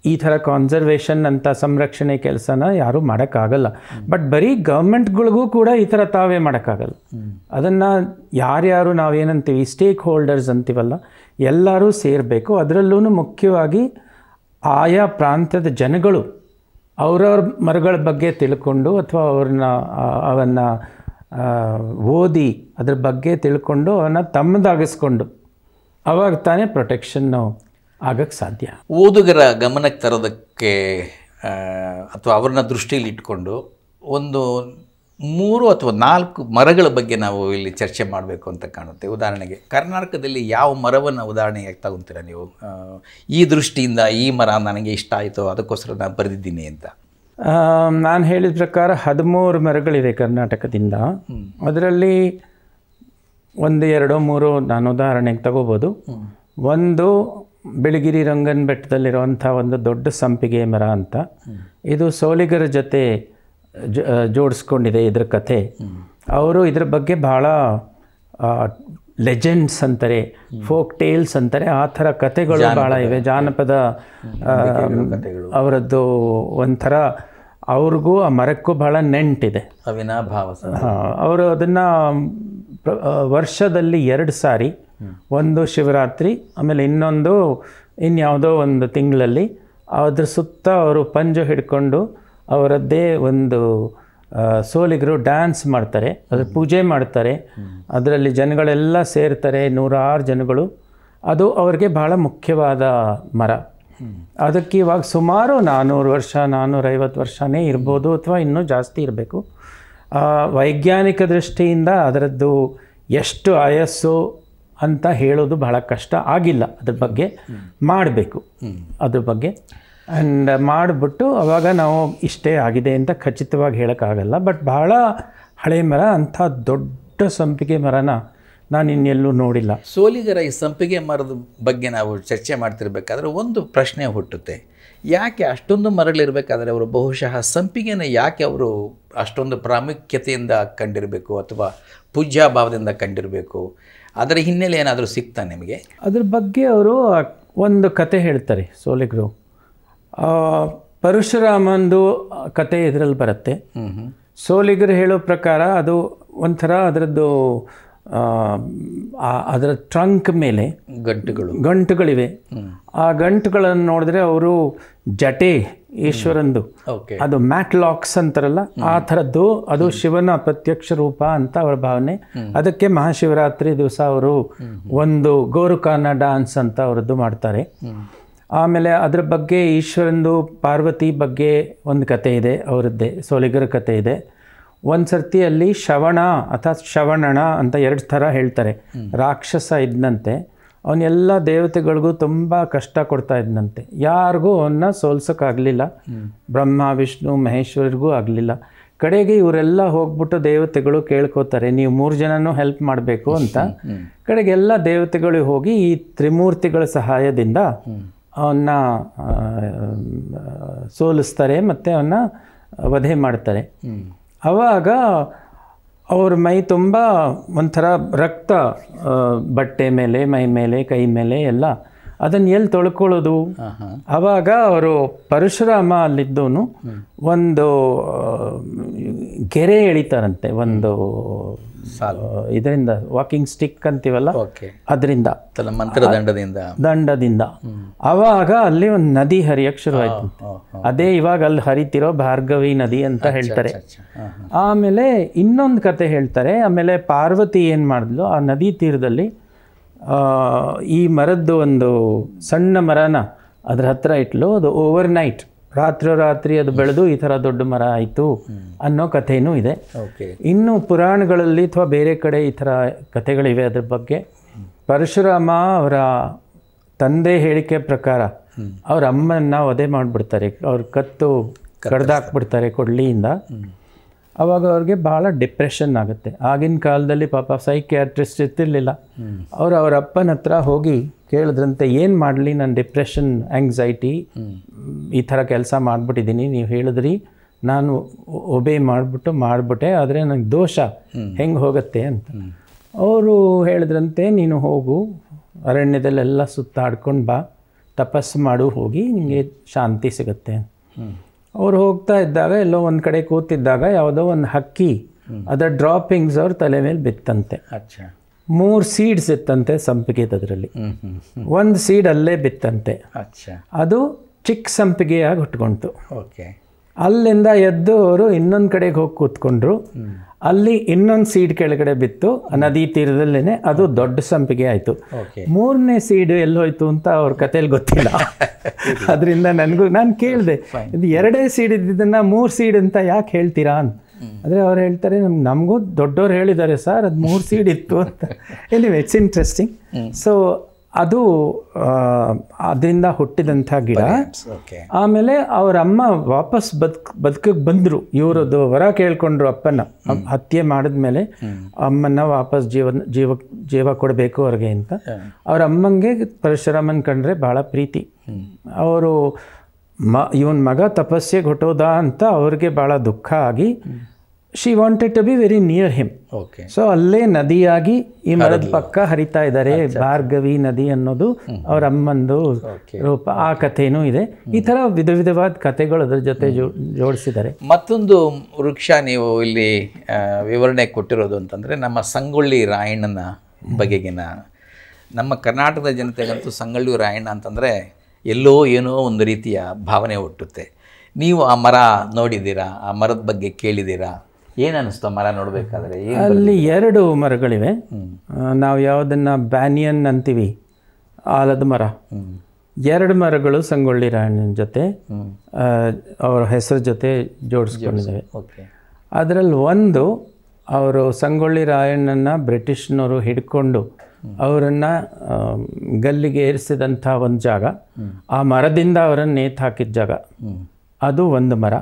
ಈ ಥರ ಕಾನ್ಸರ್ವೇಷನ್ ಅಂತ ಸಂರಕ್ಷಣೆ ಕೆಲಸನ ಯಾರೂ ಮಾಡೋಕ್ಕಾಗಲ್ಲ. ಬಟ್ ಬರೀ ಗೌರ್ಮೆಂಟ್ಗಳಿಗೂ ಕೂಡ ಈ ಥರ ತಾವೇ ಮಾಡೋಕ್ಕಾಗಲ್ಲ. ಅದನ್ನು ಯಾರ್ಯಾರು ನಾವೇನಂತೀವಿ ಸ್ಟೇಕ್ ಹೋಲ್ಡರ್ಸ್ ಅಂತೀವಲ್ಲ, ಎಲ್ಲರೂ ಸೇರಬೇಕು. ಅದರಲ್ಲೂ ಮುಖ್ಯವಾಗಿ ಆಯಾ ಪ್ರಾಂತ್ಯದ ಜನಗಳು ಅವರವ್ರ ಮರಗಳ ಬಗ್ಗೆ ತಿಳ್ಕೊಂಡು ಅಥವಾ ಅವನ್ನು ಓದಿ ಅದ್ರ ಬಗ್ಗೆ ತಿಳ್ಕೊಂಡು ಅವನ್ನ ತಮ್ಮದಾಗಿಸ್ಕೊಂಡು ಅವಾಗ ತಾನೇ ಪ್ರೊಟೆಕ್ಷನ್ನು ಆಗಕ್ಕೆ ಸಾಧ್ಯ. ಓದುಗರ ಗಮನಕ್ಕೆ ತರೋದಕ್ಕೆ ಅಥವಾ ಅವ್ರನ್ನ ದೃಷ್ಟಿಯಲ್ಲಿ ಇಟ್ಕೊಂಡು ಒಂದು 3 ಅಥವಾ 4 ಮರಗಳ ಬಗ್ಗೆ ನಾವು ಇಲ್ಲಿ ಚರ್ಚೆ ಮಾಡಬೇಕು ಅಂತ ಕಾಣುತ್ತೆ. ಉದಾಹರಣೆಗೆ ಕರ್ನಾಟಕದಲ್ಲಿ ಯಾವ ಮರವನ್ನು ಉದಾಹರಣೆಯಾಗಿ ತಗೊತೀರಾ ನೀವು? ಈ ದೃಷ್ಟಿಯಿಂದ ಈ ಮರ ನನಗೆ ಇಷ್ಟ ಆಯಿತು, ಅದಕ್ಕೋಸ್ಕರ ನಾನು ಬರೆದಿದ್ದೀನಿ ಅಂತ. ನಾನು ಹೇಳಿದ ಪ್ರಕಾರ 13 ಮರಗಳಿವೆ ಕರ್ನಾಟಕದಿಂದ. ಅದರಲ್ಲಿ 1, 2, 3 ನಾನು ಉದಾಹರಣೆಗೆ ತಗೋಬೋದು. ಒಂದು ಬಿಳಿಗಿರಿ ರಂಗನ ಬೆಟ್ಟದಲ್ಲಿರುವಂಥ ಒಂದು ದೊಡ್ಡ ಸಂಪಿಗೆ ಮರ ಅಂತ. ಇದು ಸೋಲಿಗರ ಜೊತೆ ಜೋಡಿಸ್ಕೊಂಡಿದೆ ಇದ್ರ ಕಥೆ. ಅವರು ಇದ್ರ ಬಗ್ಗೆ ಭಾಳ ಲೆಜೆಂಡ್ಸ್ ಅಂತಾರೆ, ಫೋಕ್ ಟೇಲ್ಸ್ ಅಂತಾರೆ, ಆ ಥರ ಕಥೆಗಳು ಭಾಳ ಇವೆ. ಜಾನಪದ ಅವರದ್ದು ಒಂಥರ, ಅವ್ರಿಗೂ ಆ ಮರಕ್ಕೂ ಭಾಳ ನೆಂಟಿದೆ, ಅವಿನಾಭಾವ. ಅವರು ಅದನ್ನು ವರ್ಷದಲ್ಲಿ 2 ಸಾರಿ, ಒಂದು ಶಿವರಾತ್ರಿ ಆಮೇಲೆ ಇನ್ನೊಂದು ಇನ್ಯಾವುದೋ ಒಂದು ತಿಂಗಳಲ್ಲಿ ಅದ್ರ ಸುತ್ತ ಅವರು ಪಂಜು ಹಿಡ್ಕೊಂಡು ಅವರದ್ದೇ ಒಂದು ಸೋಲಿಗರು ಡ್ಯಾನ್ಸ್ ಮಾಡ್ತಾರೆ, ಅದ್ರ ಪೂಜೆ ಮಾಡ್ತಾರೆ. ಅದರಲ್ಲಿ ಜನಗಳೆಲ್ಲ ಸೇರ್ತಾರೆ, 100 ಜನಗಳು. ಅದು ಅವ್ರಿಗೆ ಭಾಳ ಮುಖ್ಯವಾದ ಮರ. ಅದಕ್ಕೆ ಇವಾಗ ಸುಮಾರು 400 ವರ್ಷ 450 ವರ್ಷನೇ ಇರ್ಬೋದು ಅಥವಾ ಇನ್ನೂ ಜಾಸ್ತಿ ಇರಬೇಕು. ವೈಜ್ಞಾನಿಕ ದೃಷ್ಟಿಯಿಂದ ಅದರದ್ದು ಎಷ್ಟು ಆಯಸ್ಸು ಅಂತ ಹೇಳೋದು ಬಹಳ ಕಷ್ಟ. ಆಗಿಲ್ಲ, ಅದ್ರ ಬಗ್ಗೆ ಮಾಡಬೇಕು. ಅದ್ರ ಬಗ್ಗೆ ಆ್ಯಂಡ್ ಮಾಡಿಬಿಟ್ಟು ಅವಾಗ ನಾವು ಇಷ್ಟೇ ಆಗಿದೆ ಅಂತ ಖಚಿತವಾಗಿ ಹೇಳೋಕ್ಕಾಗಲ್ಲ. ಬಟ್ ಭಾಳ ಹಳೆ ಮರ, ಅಂಥ ದೊಡ್ಡ ಸಂಪಿಗೆ ಮರನ ನಾನು ಇನ್ನೆಲ್ಲೂ ನೋಡಿಲ್ಲ. ಸೋಲಿಗರ ಈ ಸಂಪಿಗೆ ಮರದ ಬಗ್ಗೆ ನಾವು ಚರ್ಚೆ ಮಾಡ್ತಿರ್ಬೇಕಾದ್ರೆ ಒಂದು ಪ್ರಶ್ನೆ ಹುಟ್ಟುತ್ತೆ. ಯಾಕೆ ಅಷ್ಟೊಂದು ಮರಗಳಿರಬೇಕಾದ್ರೆ ಅವರು ಬಹುಶಃ ಸಂಪಿಗೆನ ಯಾಕೆ ಅವರು ಅಷ್ಟೊಂದು ಪ್ರಾಮುಖ್ಯತೆಯಿಂದ ಕಂಡಿರಬೇಕು ಅಥವಾ ಪೂಜ್ಯಭಾವದಿಂದ ಕಂಡಿರಬೇಕು? ಅದರ ಹಿನ್ನೆಲೆ ಏನಾದರೂ ಸಿಗ್ತಾ ನಿಮಗೆ? ಅದ್ರ ಬಗ್ಗೆ ಅವರು ಒಂದು ಕತೆ ಹೇಳ್ತಾರೆ ಸೋಲಿಗರು. ಪರಶುರಾಮಂದು ಕತೆ ಇದರಲ್ಲಿ ಬರುತ್ತೆ. ಸೋಲಿಗರು ಹೇಳೋ ಪ್ರಕಾರ ಅದು ಒಂಥರ ಅದರದ್ದು ಅದರ ಟ್ರಂಕ್ ಮೇಲೆ ಗಂಟುಗಳಿವೆ. ಆ ಗಂಟುಗಳನ್ನು ನೋಡಿದ್ರೆ ಅವರು ಜಟೆ ಈಶ್ವರಂದು, ಅದು ಮ್ಯಾಟ್ಲಾಕ್ಸ್ ಅಂತಾರಲ್ಲ, ಆ ಥರದ್ದು. ಅದು ಶಿವನ ಪ್ರತ್ಯಕ್ಷ ರೂಪ ಅಂತ ಅವರ ಭಾವನೆ. ಅದಕ್ಕೆ ಮಹಾಶಿವರಾತ್ರಿ ದಿವಸ ಅವರು ಒಂದು ಗೋರುಕಾನ ಡ್ಯಾನ್ಸ್ ಅಂತ ಅವರದ್ದು ಮಾಡ್ತಾರೆ. ಆಮೇಲೆ ಅದ್ರ ಬಗ್ಗೆ ಈಶ್ವರಂದು ಪಾರ್ವತಿ ಬಗ್ಗೆ ಒಂದು ಕತೆ ಇದೆ, ಅವರದ್ದೇ ಸೋಲಿಗರ ಕತೆ ಇದೆ. ಒಂದು ಸರ್ತಿ ಅಲ್ಲಿ ಶ್ರವಣ ಅಥವಾ ಶ್ರವಣಣ ಅಂತ 2 ಥರ ಹೇಳ್ತಾರೆ. ರಾಕ್ಷಸ ಇದ್ದಂತೆ, ಅವನ್ನೆಲ್ಲ ದೇವತೆಗಳಿಗೂ ತುಂಬ ಕಷ್ಟ ಕೊಡ್ತಾ ಇದ್ದಂತೆ. ಯಾರಿಗೂ ಅವನ್ನ ಸೋಲ್ಸೋಕ್ಕಾಗಲಿಲ್ಲ, ಬ್ರಹ್ಮ ವಿಷ್ಣು ಮಹೇಶ್ವರಿಗೂ ಆಗಲಿಲ್ಲ. ಕಡೆಗೆ ಇವರೆಲ್ಲ ಹೋಗ್ಬಿಟ್ಟು ದೇವತೆಗಳು ಕೇಳ್ಕೋತಾರೆ, ನೀವು 3 ಜನನೂ ಹೆಲ್ಪ್ ಮಾಡಬೇಕು ಅಂತ. ಕಡೆಗೆ ಎಲ್ಲ ದೇವತೆಗಳು ಹೋಗಿ ಈ ತ್ರಿಮೂರ್ತಿಗಳ ಸಹಾಯದಿಂದ ಅವನ್ನ ಸೋಲಿಸ್ತಾರೆ ಮತ್ತು ಅವನ್ನ ವಧೆ ಮಾಡ್ತಾರೆ. ಆವಾಗ ಅವ್ರ ಮೈ ತುಂಬ ಒಂಥರ ರಕ್ತ, ಬಟ್ಟೆ ಮೇಲೆ, ಮೈ ಮೇಲೆ, ಕೈ ಮೇಲೆ ಎಲ್ಲ. ಅದನ್ನು ಎಲ್ಲಿ ತೊಳ್ಕೊಳ್ಳೋದು? ಆವಾಗ ಅವರು ಪರಶುರಾಮ ಅಲ್ಲಿದ್ದವನು ಒಂದು ಗೆರೆ ಎಳಿತಾರಂತೆ, ಒಂದು ಇದರಿಂದ ವಾಕಿಂಗ್ ಸ್ಟಿಕ್ ಅಂತೀವಲ್ಲ ಓಕೆ ಅದರಿಂದ ದಂಡದಿಂದ ಅವಾಗ ಅಲ್ಲಿ ಒಂದು ನದಿ ಹರಿಯಕ್ಕೆ ಶುರುವಾಯಿತು. ಅದೇ ಇವಾಗ ಅಲ್ಲಿ ಹರಿತಿರೋ ಭಾರ್ಗವಿ ನದಿ ಅಂತ ಹೇಳ್ತಾರೆ. ಆಮೇಲೆ ಇನ್ನೊಂದು ಕತೆ ಹೇಳ್ತಾರೆ. ಆಮೇಲೆ ಪಾರ್ವತಿ ಏನು ಮಾಡಿದ್ಲು, ಆ ನದಿ ತೀರದಲ್ಲಿ ಈ ಮರದ್ದು ಒಂದು ಸಣ್ಣ ಮರನ ಅದ್ರ ಹತ್ರ ಇಟ್ಲು. ಅದು ಓವರ್ ನೈಟ್ ರಾತ್ರಿ ಅದು ಬೆಳೆದು ಈ ಥರ ದೊಡ್ಡ ಮರ ಆಯಿತು ಅನ್ನೋ ಕಥೆನೂ ಇದೆ. ಇನ್ನು ಪುರಾಣಗಳಲ್ಲಿ ಅಥವಾ ಬೇರೆ ಕಡೆ ಈ ಥರ ಕಥೆಗಳಿವೆ ಅದ್ರ ಬಗ್ಗೆ. ಪರಶುರಾಮ ಅವರ ತಂದೆ ಹೇಳಿಕೆ ಪ್ರಕಾರ ಅವ್ರ ಅಮ್ಮನ್ನ ವಧೆ ಮಾಡಿಬಿಡ್ತಾರೆ, ಅವ್ರ ಕಡ್ದಾಕ್ಬಿಡ್ತಾರೆ ಕೊಡ್ಲಿಯಿಂದ. ಅವಾಗ ಅವ್ರಿಗೆ ಭಾಳ ಡಿಪ್ರೆಷನ್ ಆಗುತ್ತೆ. ಆಗಿನ ಕಾಲದಲ್ಲಿ ಪಾಪ ಸೈಕಿಯಾಟ್ರಿಸ್ಟ್ ಇರ್ತಿರ್ಲಿಲ್ಲ. ಅವ್ರ ಅಪ್ಪನ ಹತ್ರ ಹೋಗಿ ಕೇಳಿದ್ರಂತೆ, ಏನು ಮಾಡಲಿ, ನಾನು ಡಿಪ್ರೆಷನ್ ಆಂಗ್ಸೈಟಿ ಈ ಥರ ಕೆಲಸ ಮಾಡಿಬಿಟ್ಟಿದ್ದೀನಿ, ನೀವು ಹೇಳಿದ್ರಿ, ನಾನು ಒಬೇ ಮಾಡಿಬಿಟ್ಟೆ, ಆದರೆ ನನಗೆ ದೋಷ ಹೆಂಗೆ ಹೋಗುತ್ತೆ ಅಂತ. ಅವರು ಹೇಳಿದ್ರಂತೆ, ನೀನು ಹೋಗು ಅರಣ್ಯದಲ್ಲೆಲ್ಲ ಸುತ್ತಾಡ್ಕೊಂಡು ಬಾ, ತಪಸ್ಸು ಮಾಡು, ಹೋಗಿ ನಿಮಗೆ ಶಾಂತಿ ಸಿಗುತ್ತೆ. ಅವ್ರು ಹೋಗ್ತಾ ಇದ್ದಾಗ ಎಲ್ಲೋ ಒಂದು ಕಡೆ ಕೂತಿದ್ದಾಗ ಯಾವುದೋ ಒಂದು ಹಕ್ಕಿ ಅದರ ಡ್ರಾಪಿಂಗ್ಸ್ ಅವ್ರ ತಲೆ ಮೇಲೆ ಬಿತ್ತಂತೆ. 3 ಸೀಡ್ಸ್ ಇತ್ತಂತೆ ಸಂಪಿಗೆದರಲ್ಲಿ. ಒಂದು ಸೀಡ್ ಅಲ್ಲೇ ಬಿತ್ತಂತೆ. ಅದು ಚಿಕ್ಕ ಸಂಪಿಗೆಯಾಗಿ ಹುಟ್ಕೊಂತು. ಅಲ್ಲಿಂದ ಎದ್ದು ಅವರು ಇನ್ನೊಂದು ಕಡೆಗೆ ಹೋಗಿ ಕೂತ್ಕೊಂಡ್ರು. ಅಲ್ಲಿ ಇನ್ನೊಂದು ಸೀಡ್ ಕೆಳಗಡೆ ಬಿತ್ತು ನದಿ ತೀರದಲ್ಲೇನೆ, ಅದು ದೊಡ್ಡ ಸಂಪಿಗೆ ಆಯಿತು. 3ನೇ ಸೀಡ್ ಎಲ್ಲೋಯ್ತು ಅಂತ ಅವ್ರ ಕಥೆಯಲ್ಲಿ ಗೊತ್ತಿಲ್ಲ. ಅದರಿಂದ ನಾನು ಕೇಳಿದೆ, ಇದು 2 ಸೀಡ್ ಇದ್ದಿದ್ದನ್ನು 3 ಸೀಡ್ ಅಂತ ಯಾಕೆ ಹೇಳ್ತೀರಾ ಅಂತ. ಆದರೆ ಅವ್ರು ಹೇಳ್ತಾರೆ, ನಮಗೂ ದೊಡ್ಡವ್ರು ಹೇಳಿದ್ದಾರೆ ಸರ್, ಅದು 3 ಸೀಡ್ ಇತ್ತು ಅಂತ. Anyway, it's interesting. ಸೊ ಅದು ಅದರಿಂದ ಹುಟ್ಟಿದಂಥ ಗಿಡ. ಆಮೇಲೆ ಅವರ ಅಮ್ಮ ವಾಪಸ್ ಬದುಕಕ್ಕೆ ಬಂದರು. ಇವರದ್ದು ವರ ಕೇಳ್ಕೊಂಡ್ರು ಅಪ್ಪನ, ಹತ್ಯೆ ಮಾಡಿದ್ಮೇಲೆ ಅಮ್ಮನ ವಾಪಸ್ ಜೀವ ಕೊಡಬೇಕು ಅವ್ರಿಗೆ ಅಂತ. ಅವ್ರ ಅಮ್ಮಂಗೆ ಪರಶುರಾಮನ್ ಕಂಡ್ರೆ ಭಾಳ ಪ್ರೀತಿ. ಅವರು ಇವನ್ ಮಗ ತಪಸ್ಸೆಗೆ ಹೊಟ್ಟೋದ ಅಂತ ಅವ್ರಿಗೆ ಭಾಳ ದುಃಖ ಆಗಿ, she wanted to be very near him. So ಅಲ್ಲೇ ನದಿಯಾಗಿ ಈ ಮರದ ಪಕ್ಕ ಹರಿತಾ ಇದ್ದಾರೆ. ಭಾರ್ಗವಿ ನದಿ ಅನ್ನೋದು ಅವ್ರ ಅಮ್ಮಂದು ರೂಪ. ಆ ಕಥೆನೂ ಇದೆ. ಈ ಥರ ವಿಧವಾದ ಕಥೆಗಳು ಅದ್ರ ಜೊತೆ ಜೋಡಿಸಿದ್ದಾರೆ. ಮತ್ತೊಂದು ವೃಕ್ಷ ನೀವು ಇಲ್ಲಿ ವಿವರಣೆ ಕೊಟ್ಟಿರೋದು ಅಂತಂದರೆ ನಮ್ಮ ಸಂಗೊಳ್ಳಿ ರಾಯಣ್ಣನ ಬಗೆಗಿನ. ನಮ್ಮ ಕರ್ನಾಟಕದ ಜನತೆಗಂತೂ ಸಂಗೊಳ್ಳಿ ರಾಯಣ್ಣ ಅಂತಂದರೆ ಎಲ್ಲೋ ಏನೋ ಒಂದು ರೀತಿಯ ಭಾವನೆ ಹುಟ್ಟುತ್ತೆ. ನೀವು ಆ ಮರ ನೋಡಿದ್ದೀರಾ? ಆ ಮರದ ಬಗ್ಗೆ ಕೇಳಿದ್ದೀರಾ? ಏನು ಅನ್ನಿಸ್ತು ಮರ ನೋಡಬೇಕಾದ್ರೆ? ಅಲ್ಲಿ 2 ಮರಗಳಿವೆ. ನಾವು ಯಾವುದನ್ನು ಬ್ಯಾನಿಯನ್ ಅಂತೀವಿ, ಆಲದ ಮರ. 2 ಮರಗಳು ಸಂಗೊಳ್ಳಿ ರಾಯಣ್ಣನ ಜೊತೆ ಅವರ ಹೆಸರು ಜೊತೆ ಜೋಡಿಸ್ಕೊಂಡಿದ್ದೇವೆ. ಅದರಲ್ಲಿ ಒಂದು, ಅವರು ಸಂಗೊಳ್ಳಿ ರಾಯಣ್ಣನ ಬ್ರಿಟಿಷ್ನವರು ಹಿಡ್ಕೊಂಡು ಅವರನ್ನು ಗಲ್ಲಿಗೆ ಏರಿಸಿದಂಥ ಒಂದು ಜಾಗ, ಆ ಮರದಿಂದ ಅವರನ್ನು ನೇತು ಹಾಕಿದ ಜಾಗ, ಅದು ಒಂದು ಮರ.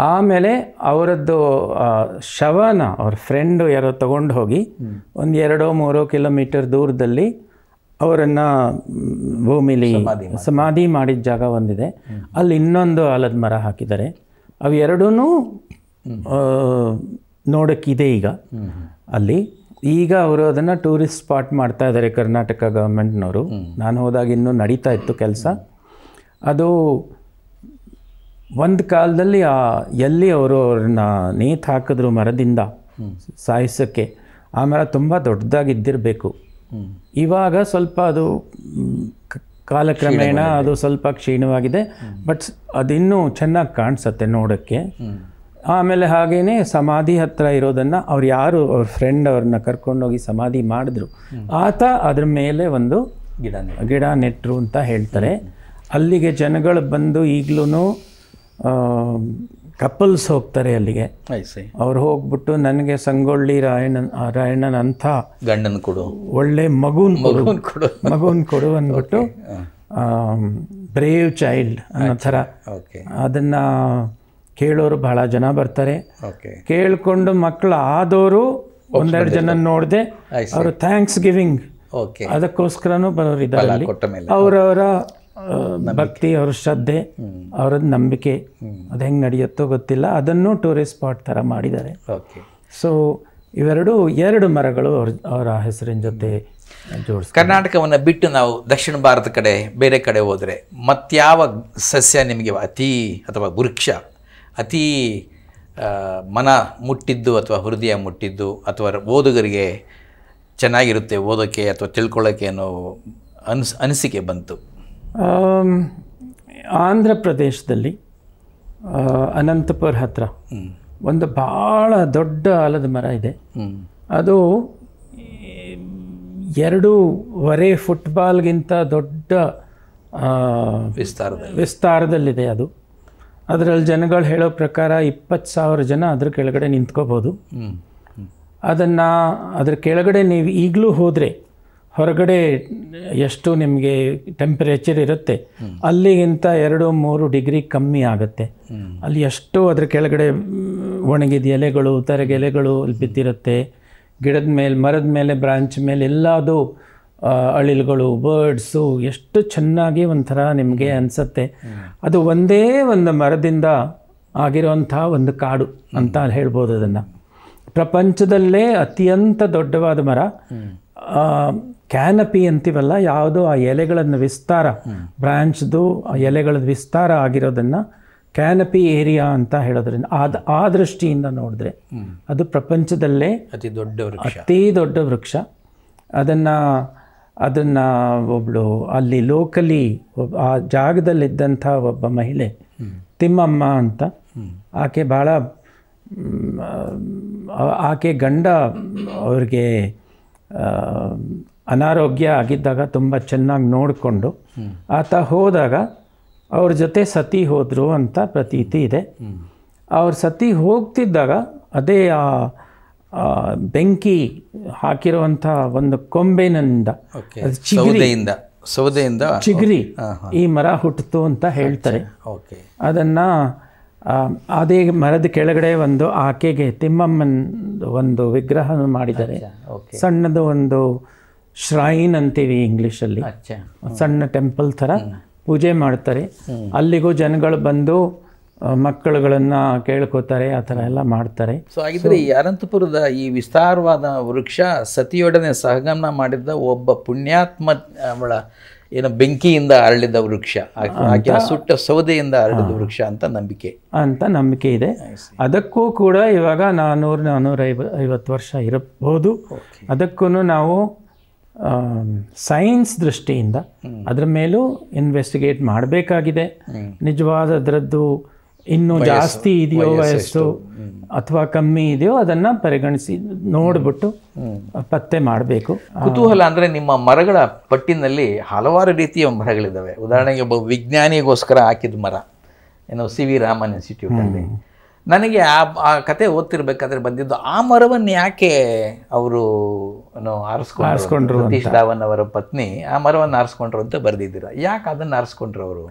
ಆಮೇಲೆ ಅವರದ್ದು ಶವನ ಅವ್ರ ಫ್ರೆಂಡು ಯಾರೋ ತಗೊಂಡು ಹೋಗಿ ಒಂದು 2-3 ಕಿಲೋಮೀಟರ್ ದೂರದಲ್ಲಿ ಅವರನ್ನು ಭೂಮಿಲಿ ಸಮಾಧಿ ಮಾಡಿದ ಜಾಗ ಒಂದಿದೆ. ಅಲ್ಲಿ ಇನ್ನೊಂದು ಆಲದ ಮರ ಹಾಕಿದ್ದಾರೆ. ಅವು 2 ನೋಡೋಕ್ಕಿದೆ ಈಗ ಅಲ್ಲಿ. ಈಗ ಅವರು ಅದನ್ನು ಟೂರಿಸ್ಟ್ ಸ್ಪಾಟ್ ಮಾಡ್ತಾ ಇದ್ದಾರೆ ಕರ್ನಾಟಕ ಗೌರ್ಮೆಂಟ್ನವರು. ನಾನು ಹೋದಾಗ ಇನ್ನೂ ನಡೀತಾ ಇತ್ತು ಕೆಲಸ. ಅದು ಒಂದು ಕಾಲದಲ್ಲಿ ಎಲ್ಲಿ ಅವರು ಅವ್ರನ್ನ ನೇತು ಹಾಕಿದ್ರು ಮರದಿಂದ ಸಾಯಿಸೋಕ್ಕೆ, ಆ ಮರ ತುಂಬ ದೊಡ್ಡದಾಗಿದ್ದಿರಬೇಕು. ಇವಾಗ ಸ್ವಲ್ಪ ಅದು ಕಾಲಕ್ರಮೇಣ ಅದು ಸ್ವಲ್ಪ ಕ್ಷೀಣವಾಗಿದೆ, ಬಟ್ ಅದಿನ್ನೂ ಚೆನ್ನಾಗಿ ಕಾಣಿಸುತ್ತೆ ನೋಡೋಕ್ಕೆ. ಆಮೇಲೆ ಹಾಗೇನೆ ಸಮಾಧಿ ಹತ್ರ ಇರೋದನ್ನು ಅವ್ರು ಯಾರು ಅವ್ರ ಫ್ರೆಂಡ್ ಅವ್ರನ್ನ ಕರ್ಕೊಂಡೋಗಿ ಸಮಾಧಿ ಮಾಡಿದ್ರು, ಆತ ಅದ್ರ ಮೇಲೆ ಒಂದು ಗಿಡ ನೆಟ್ಟರು ಅಂತ ಹೇಳ್ತಾರೆ. ಅಲ್ಲಿಗೆ ಜನಗಳು ಬಂದು ಈಗಲೂ ಕಪಲ್ಸ್ ಹೋಗ್ತಾರೆ ಅಲ್ಲಿಗೆ. ಅವ್ರು ಹೋಗ್ಬಿಟ್ಟು ನನಗೆ ಸಂಗೊಳ್ಳಿ ರಾಯಣ್ಣನ ಅಂಥ ಗಂಡನ ಕೊಡು, ಒಳ್ಳೆ ಮಗುನ್ ಕೊಡು ಅಂದ್ಬಿಟ್ಟು ಬ್ರೇವ್ ಚೈಲ್ಡ್ ಅನ್ನೋ ಥರ ಅದನ್ನು ಕೇಳೋರು ಬಹಳ ಜನ ಬರ್ತಾರೆ. ಕೇಳಿಕೊಂಡು ಮಕ್ಕಳು ಆದವರು 1-2 ಜನ ನೋಡಿದೆ, ಅವರು ಥ್ಯಾಂಕ್ಸ್ ಗಿವಿಂಗ್ ಅದಕ್ಕೋಸ್ಕರನೂ ಬರೋರಿದ್ದಾರೆ. ಅವರವರ ಭಕ್ತಿ, ಅವ್ರ ಶ್ರದ್ಧೆ, ಅವರದ್ದು ನಂಬಿಕೆ, ಅದು ಹೆಂಗೆ ನಡೆಯುತ್ತೋ ಗೊತ್ತಿಲ್ಲ, ಅದನ್ನು ಟೂರಿಸ್ಟ್ ಸ್ಪಾಟ್ ಥರ ಮಾಡಿದ್ದಾರೆ. ಸೊ ಇವೆರಡು 2 ಮರಗಳು ಅವರ ಹೆಸರಿನ ಜೊತೆ ಜೋಡಿಸ್. ಕರ್ನಾಟಕವನ್ನು ಬಿಟ್ಟು ನಾವು ದಕ್ಷಿಣ ಭಾರತ ಕಡೆ ಬೇರೆ ಕಡೆ ಹೋದರೆ ಮತ್ಯಾವ ಸಸ್ಯ ನಿಮಗೆ ಅಥವಾ ವೃಕ್ಷ ಅತಿ ಮನ ಮುಟ್ಟಿದ್ದು ಅಥವಾ ಹೃದಯ ಮುಟ್ಟಿದ್ದು ಅಥವಾ ಓದುಗರಿಗೆ ಚೆನ್ನಾಗಿರುತ್ತೆ ಓದೋಕ್ಕೆ ಅಥವಾ ತಿಳ್ಕೊಳ್ಳೋಕ್ಕೆ ಅನ್ನೋ ಅನಿಸಿಕೆ ಬಂತು? ಆಂಧ್ರ ಪ್ರದೇಶದಲ್ಲಿ ಅನಂತಪುರ ಹತ್ರ ಒಂದು ಭಾಳ ದೊಡ್ಡ ಆಲದ ಮರ ಇದೆ. ಅದು 2.5 ಫುಟ್ಬಾಲ್ಗಿಂತ ದೊಡ್ಡ ವಿಸ್ತಾರದಲ್ಲಿದೆ. ಅದರಲ್ಲಿ ಜನಗಳು ಹೇಳೋ ಪ್ರಕಾರ 20,000 ಜನ ಅದ್ರ ಕೆಳಗಡೆ ನಿಂತ್ಕೋಬೋದು. ಅದ್ರ ಕೆಳಗಡೆ ನೀವು ಈಗಲೂ ಹೋದರೆ ಹೊರಗಡೆ ಎಷ್ಟು ನಿಮಗೆ ಟೆಂಪರೇಚರ್ ಇರುತ್ತೆ ಅಲ್ಲಿಗಿಂತ 2-3 ಡಿಗ್ರಿ ಕಮ್ಮಿ ಆಗುತ್ತೆ. ಅಲ್ಲಿ ಎಷ್ಟು ಅದ್ರ ಕೆಳಗಡೆ ಒಣಗಿದ ಎಲೆಗಳು, ತರಗೆಲೆಗಳು ಅಲ್ಲಿ ಬಿದ್ದಿರುತ್ತೆ. ಗಿಡದ ಮೇಲೆ, ಮರದ ಮೇಲೆ, ಬ್ರಾಂಚ್ ಮೇಲೆ ಎಲ್ಲದು ಅಳಿಲುಗಳು, ಬರ್ಡ್ಸು, ಎಷ್ಟು ಚೆನ್ನಾಗಿ ಒಂಥರ ನಿಮಗೆ ಅನಿಸುತ್ತೆ. ಅದು ಒಂದೇ ಒಂದು ಮರದಿಂದ ಆಗಿರುವಂಥ ಒಂದು ಕಾಡು ಅಂತ ಹೇಳ್ಬೋದು. ಅದನ್ನು ಪ್ರಪಂಚದಲ್ಲೇ ಅತ್ಯಂತ ದೊಡ್ಡವಾದ ಮರ. ಕ್ಯಾನಪಿ ಅಂತೀವಲ್ಲ, ಯಾವುದೋ ಆ ಎಲೆಗಳನ್ನು ವಿಸ್ತಾರ, ಬ್ರಾಂಚ್ದು ಆ ಎಲೆಗಳ ವಿಸ್ತಾರ ಆಗಿರೋದನ್ನು ಕ್ಯಾನಪಿ ಏರಿಯಾ ಅಂತ ಹೇಳೋದ್ರಿಂದ ಆ ದೃಷ್ಟಿಯಿಂದ ನೋಡಿದ್ರೆ ಅದು ಪ್ರಪಂಚದಲ್ಲೇ ಅತಿ ದೊಡ್ಡ ವೃಕ್ಷ. ಅದನ್ನು ಒಬ್ಬಳು ಅಲ್ಲಿ ಲೋಕಲಿ ಆ ಜಾಗದಲ್ಲಿದ್ದಂಥ ಒಬ್ಬ ಮಹಿಳೆ ತಿಮ್ಮಮ್ಮ ಅಂತ, ಆಕೆ ಗಂಡ ಅವ್ರಿಗೆ ಅನಾರೋಗ್ಯ ಆಗಿದ್ದಾಗ ತುಂಬ ಚೆನ್ನಾಗಿ ನೋಡಿಕೊಂಡು ಆತ ಹೋದಾಗ ಅವ್ರ ಜೊತೆ ಸತಿ ಹೋದರು ಅಂತ ಪ್ರತೀತಿ ಇದೆ. ಅವ್ರ ಸತಿ ಹೋಗ್ತಿದ್ದಾಗ ಅದೇ ಬೆಂಕಿ ಹಾಕಿರುವಂಥ ಒಂದು ಕೊಂಬೆನಿಂದ ಚಿಗುರಿ ಈ ಮರ ಹುಟ್ಟಿತು ಅಂತ ಹೇಳ್ತಾರೆ. ಅದನ್ನು ಅದೇ ಮರದ ಕೆಳಗಡೆ ಒಂದು ಆಕೆಗೆ ತಿಮ್ಮಮ್ಮನ ಒಂದು ವಿಗ್ರಹ ಮಾಡಿದ್ದಾರೆ. ಸಣ್ಣದು ಒಂದು ಶ್ರೈನ್ ಅಂತೀವಿ ಇಂಗ್ಲೀಷಲ್ಲಿ, ಸಣ್ಣ ಟೆಂಪಲ್ ಥರ ಪೂಜೆ ಮಾಡ್ತಾರೆ. ಅಲ್ಲಿಗೂ ಜನಗಳು ಬಂದು ಮಕ್ಕಳುಗಳನ್ನು ಕೇಳ್ಕೋತಾರೆ, ಆ ಥರ ಎಲ್ಲ ಮಾಡ್ತಾರೆ. ಸೊ ಹಾಗಿದ್ರೆ ಈ ಅನಂತಪುರದ ಈ ವಿಸ್ತಾರವಾದ ವೃಕ್ಷ ಸತಿಯೊಡನೆ ಸಹಗಮನ ಮಾಡಿದ್ದ ಒಬ್ಬ ಪುಣ್ಯಾತ್ಮ ಅವಳ ಏನೋ ಬೆಂಕಿಯಿಂದ ಅರಳಿದ ವೃಕ್ಷ, ಆಕೆ ಸುಟ್ಟ ಸೌದೆಯಿಂದ ಅರಳಿದ ವೃಕ್ಷ ಅಂತ ನಂಬಿಕೆ ಇದೆ. ಅದಕ್ಕೂ ಕೂಡ ಇವಾಗ 450 ವರ್ಷ ಇರಬಹುದು. ಅದಕ್ಕೂ ನಾವು ಸೈನ್ಸ್ ದೃಷ್ಟಿಯಿಂದ ಅದರ ಮೇಲೂ ಇನ್ವೆಸ್ಟಿಗೇಟ್ ಮಾಡಬೇಕಾಗಿದೆ. ನಿಜವಾದ ಅದರದ್ದು ಇನ್ನೂ ಜಾಸ್ತಿ ಇದೆಯೋ ವಯಸ್ಸು ಅಥವಾ ಕಮ್ಮಿ ಇದೆಯೋ ಅದನ್ನು ಪರಿಗಣಿಸಿ ನೋಡಿಬಿಟ್ಟು ಪತ್ತೆ ಮಾಡಬೇಕು. ಕುತೂಹಲ ಅಂದರೆ ನಿಮ್ಮ ಮರಗಳ ಪಟ್ಟಿನಲ್ಲಿ ಹಲವಾರು ರೀತಿಯ ಮರಗಳಿದ್ದಾವೆ. ಉದಾಹರಣೆಗೆ ಒಬ್ಬ ವಿಜ್ಞಾನಿಗೋಸ್ಕರ ಹಾಕಿದ ಮರ ಏನೋ ಸಿ ವಿ ರಾಮನ್ ಇನ್ಸ್ಟಿಟ್ಯೂಟಲ್ಲಿ. ನನಗೆ ಆ ಕತೆ ಓದ್ತಿರ್ಬೇಕಾದ್ರೆ ಬಂದಿದ್ದು, ಆ ಮರವನ್ನು ಯಾಕೆ ಅವರು ಆರಿಸ್ಕೊಂಡ್ರು, ಸತೀಶ್ ಧಾವನ್ ಅವರ ಪತ್ನಿ ಆ ಮರವನ್ನು ಆರಿಸ್ಕೊಂಡ್ರು ಅಂತ ಬರೆದಿದ್ದೀರಾ. ಯಾಕೆ ಅದನ್ನು ಆರಿಸ್ಕೊಂಡ್ರು ಅವರು?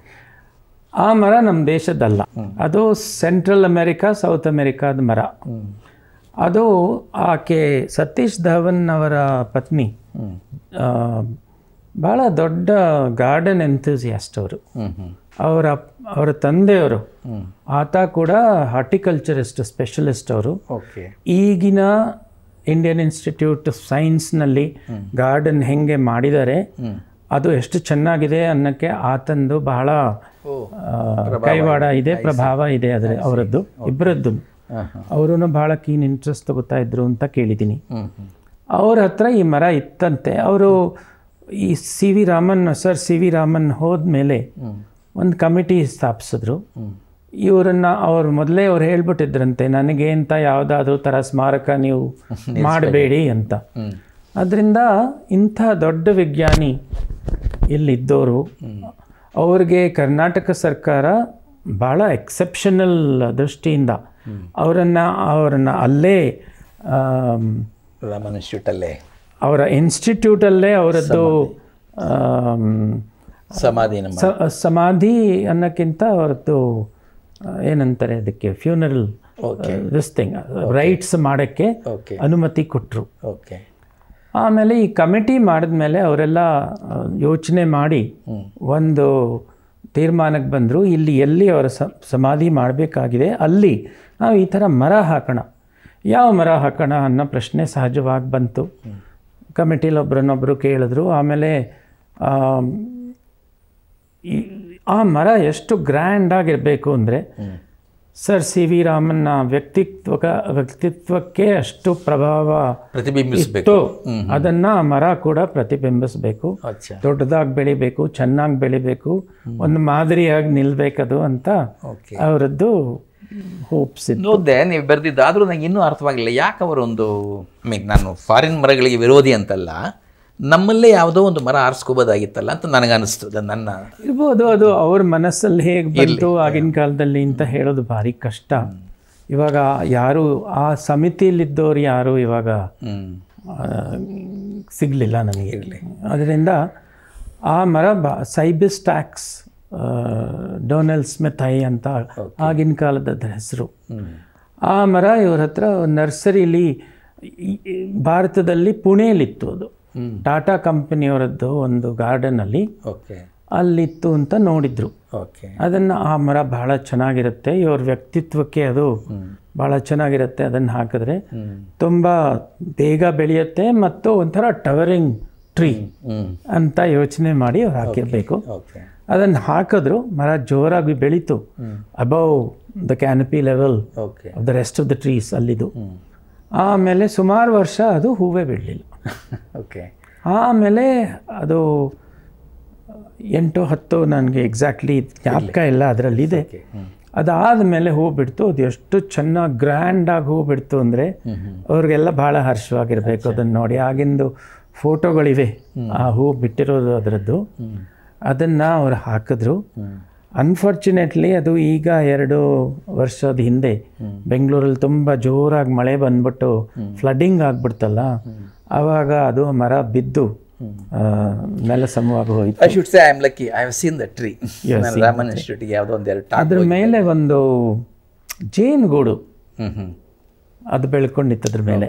ಆ ಮರ ನಮ್ಮ ದೇಶದ್ದಲ್ಲ, ಅದು ಸೆಂಟ್ರಲ್ ಅಮೆರಿಕಾ, ಸೌತ್ ಅಮೆರಿಕಾದ ಮರ. ಅದು ಆಕೆ ಸತೀಶ್ ಧಾವನ್ ಅವರ ಪತ್ನಿ ಭಾಳ ದೊಡ್ಡ ಗಾರ್ಡನ್ ಎಂಥೂಸಿಯಾಸ್ಟ್ ಅವರು. ಅವರ ತಂದೆಯವರು ಆತ ಕೂಡ ಹಾರ್ಟಿಕಲ್ಚರಿಸ್ಟ್ ಸ್ಪೆಷಲಿಸ್ಟ್ ಅವರು. ಈಗಿನ ಇಂಡಿಯನ್ ಇನ್ಸ್ಟಿಟ್ಯೂಟ್ ಆಫ್ ಸೈನ್ಸ್ನಲ್ಲಿ ಗಾರ್ಡನ್ ಹೆಂಗೆ ಮಾಡಿದ್ದಾರೆ ಅದು ಎಷ್ಟು ಚೆನ್ನಾಗಿದೆ ಅನ್ನೋಕ್ಕೆ ಆತಂದು ಬಹಳ ಕೈವಾಡ ಇದೆ, ಪ್ರಭಾವ ಇದೆ ಅವರದ್ದು ಇಬ್ಬರದ್ದು. ಅವರು ಬಹಳ ಕೀನ್ ಇಂಟ್ರೆಸ್ಟ್ ತಗೋತಾ ಇದ್ರು ಅಂತ ಕೇಳಿದ್ದೀನಿ. ಅವ್ರ ಹತ್ರ ಈ ಮರ ಇತ್ತಂತೆ. ಅವರು ಈ ಸಿ ವಿ ರಾಮನ್ ಹೋದ್ಮೇಲೆ ಒಂದು ಕಮಿಟಿ ಸ್ಥಾಪಿಸಿದ್ರು. ಅವ್ರು ಮೊದಲೇ ಅವ್ರು ಹೇಳ್ಬಿಟ್ಟಿದ್ರಂತೆ, ನನಗೆ ಅಂತ ಯಾವುದಾದ್ರೂ ಥರ ಸ್ಮಾರಕ ನೀವು ಮಾಡಬೇಡಿ ಅಂತ. ಅದರಿಂದ ಇಂಥ ದೊಡ್ಡ ವಿಜ್ಞಾನಿ ಇಲ್ಲಿದ್ದವರು, ಅವ್ರಿಗೆ ಕರ್ನಾಟಕ ಸರ್ಕಾರ ಭಾಳ ಎಕ್ಸೆಪ್ಷನಲ್ ದೃಷ್ಟಿಯಿಂದ ಅವರನ್ನು ಅಲ್ಲೇ ರಾಮನ್ ಇನ್ಸ್ಟಿಟ್ಯೂಟಲ್ಲೇ ಅವರ ಇನ್ಸ್ಟಿಟ್ಯೂಟಲ್ಲೇ ಅವರದ್ದು ಸಮಾಧಿ ಅನ್ನೋಕ್ಕಿಂತ ಅವರದ್ದು ಏನಂತಾರೆ ಅದಕ್ಕೆ ಫ್ಯೂನರಲ್ ರೈಟ್ಸ್ ಮಾಡೋಕ್ಕೆ ಅನುಮತಿ ಕೊಟ್ಟರು. ಆಮೇಲೆ ಈ ಕಮಿಟಿ ಮಾಡಿದ್ಮೇಲೆ ಅವರೆಲ್ಲ ಯೋಚನೆ ಮಾಡಿ ಒಂದು ತೀರ್ಮಾನಕ್ಕೆ ಬಂದರು, ಇಲ್ಲಿ ಎಲ್ಲಿ ಅವರ ಸಮಾಧಿ ಮಾಡಬೇಕಾಗಿದೆ ಅಲ್ಲಿ ನಾವು ಈ ಥರ ಮರ ಹಾಕೋಣ. ಯಾವ ಮರ ಹಾಕೋಣ ಅನ್ನೋ ಪ್ರಶ್ನೆ ಸಹಜವಾಗಿ ಬಂತು. ಕಮಿಟಿಲಿ ಒಬ್ಬರನ್ನೊಬ್ಬರು ಕೇಳಿದ್ರು. ಆಮೇಲೆ ಆ ಮರ ಎಷ್ಟು ಗ್ರ್ಯಾಂಡಾಗಿರಬೇಕು ಅಂದರೆ ಸರ್ ಸಿ ವಿ ರಾಮನ್ನ ವ್ಯಕ್ತಿತ್ವಕ್ಕೆ ಅಷ್ಟು ಪ್ರಭಾವ ಪ್ರತಿಬಿಂಬಿಸಬೇಕು, ಅದನ್ನು ಮರ ಕೂಡ ಪ್ರತಿಬಿಂಬಿಸಬೇಕು, ದೊಡ್ಡದಾಗಿ ಬೆಳಿಬೇಕು, ಚೆನ್ನಾಗಿ ಬೆಳಿಬೇಕು, ಒಂದು ಮಾದರಿಯಾಗಿ ನಿಲ್ಬೇಕದು ಅಂತ ಅವರದ್ದು ಹೋಪ್ಸ್ ಇತ್ತು. ನೋಡಿದೆ ನೀವು ಬರೆದಿದ್ದಾದರೂ ನಂಗೆ ಇನ್ನೂ ಅರ್ಥವಾಗಿಲ್ಲ. ಯಾಕೆ ಅವರೊಂದು ನಾನು ಫಾರಿನ್ ಮರಗಳಿಗೆ ವಿರೋಧಿ ಅಂತಲ್ಲ, ನಮ್ಮಲ್ಲೇ ಯಾವುದೋ ಒಂದು ಮರ ಆರಿಸ್ಕೋಬೋದಾಗಿತ್ತಲ್ಲ ಅಂತ ನನಗನ್ನಿಸ್ತು. ನನ್ನ ಇರ್ಬೋದು, ಅದು ಅವ್ರ ಮನಸ್ಸಲ್ಲಿ ಹೇಗೆ ಬಂತು ಆಗಿನ ಕಾಲದಲ್ಲಿ ಅಂತ ಹೇಳೋದು ಭಾರಿ ಕಷ್ಟ. ಇವಾಗ ಯಾರು ಆ ಸಮಿತಿಯಲ್ಲಿದ್ದವ್ರು ಯಾರು ಇವಾಗ ಸಿಗಲಿಲ್ಲ ನನಗೆ. ಅದರಿಂದ ಆ ಮರ ಸೈಬಿಸ್ ಟ್ಯಾಕ್ಸ್ ಡೊನಾಲ್ಡ್ ಸ್ಮಿತ್ ಐ ಅಂತ ಆಗಿನ ಕಾಲದ ಹೆಸರು. ಆ ಮರ ಇವ್ರ ಹತ್ರ ನರ್ಸರಿಲಿ ಭಾರತದಲ್ಲಿ ಪುಣೆಯಲ್ಲಿತ್ತು. ಅದು ಟಾಟಾ ಕಂಪನಿಯವರದ್ದು ಒಂದು ಗಾರ್ಡನಲ್ಲಿ ಅಲ್ಲಿತ್ತು ಅಂತ ನೋಡಿದ್ರು. ಅದನ್ನು ಆ ಮರ ಬಹಳ ಚೆನ್ನಾಗಿರುತ್ತೆ, ಇವ್ರ ವ್ಯಕ್ತಿತ್ವಕ್ಕೆ ಅದು ಬಹಳ ಚೆನ್ನಾಗಿರುತ್ತೆ, ಅದನ್ನು ಹಾಕಿದ್ರೆ ತುಂಬ ಬೇಗ ಬೆಳೆಯುತ್ತೆ ಮತ್ತು ಒಂಥರ ಟವರಿಂಗ್ ಟ್ರೀ ಅಂತ ಯೋಚನೆ ಮಾಡಿ ಅವ್ರು ಹಾಕಿರಬೇಕು. ಅದನ್ನು ಹಾಕಿದ್ರು, ಮರ ಜೋರಾಗಿ ಬೆಳೀತು above the canopy level of the rest of the trees ಅಲ್ಲಿದು. ಆಮೇಲೆ ಸುಮಾರು ವರ್ಷ ಅದು ಹೂವೇ ಬಿಡಲಿಲ್ಲ. ಆಮೇಲೆ ಅದು 8-10 ನನಗೆ ಎಕ್ಸಾಕ್ಟ್ಲಿ ಜ್ಞಾಪಕ ಇಲ್ಲ ಅದರಲ್ಲಿದೆ. ಅದಾದ ಮೇಲೆ ಹೂ ಬಿಡ್ತು. ಅದು ಎಷ್ಟು ಚೆನ್ನಾಗಿ ಗ್ರ್ಯಾಂಡಾಗಿ ಹೂ ಬಿಡ್ತು ಅಂದರೆ ಅವ್ರಿಗೆಲ್ಲ ಭಾಳ ಹರ್ಷವಾಗಿರಬೇಕು ಅದನ್ನು ನೋಡಿ. ಆಗಿಂದು ಫೋಟೋಗಳಿವೆ ಆ ಹೂ ಬಿಟ್ಟಿರೋದು ಅದರದ್ದು. ಅದನ್ನು ಅವ್ರು ಹಾಕಿದ್ರು. ಅನ್ಫಾರ್ಚುನೇಟ್ಲಿ ಅದು ಈಗ 2 ವರ್ಷದ ಹಿಂದೆ ಬೆಂಗಳೂರಲ್ಲಿ ತುಂಬ ಜೋರಾಗಿ ಮಳೆ ಬಂದ್ಬಿಟ್ಟು ಫ್ಲಡ್ಡಿಂಗ್ ಆಗಿಬಿಡ್ತಲ್ಲ, ಆವಾಗ ಅದು ಮರ ಬಿದ್ದು ನೆಲಸಮವಾಗಿ ಹೋಯಿತು. ಅದ್ರ ಮೇಲೆ ಒಂದು ಜೇನುಗೂಡು ಅದು ಬೆಳ್ಕೊಂಡಿತ್ತು ಅದ್ರ ಮೇಲೆ.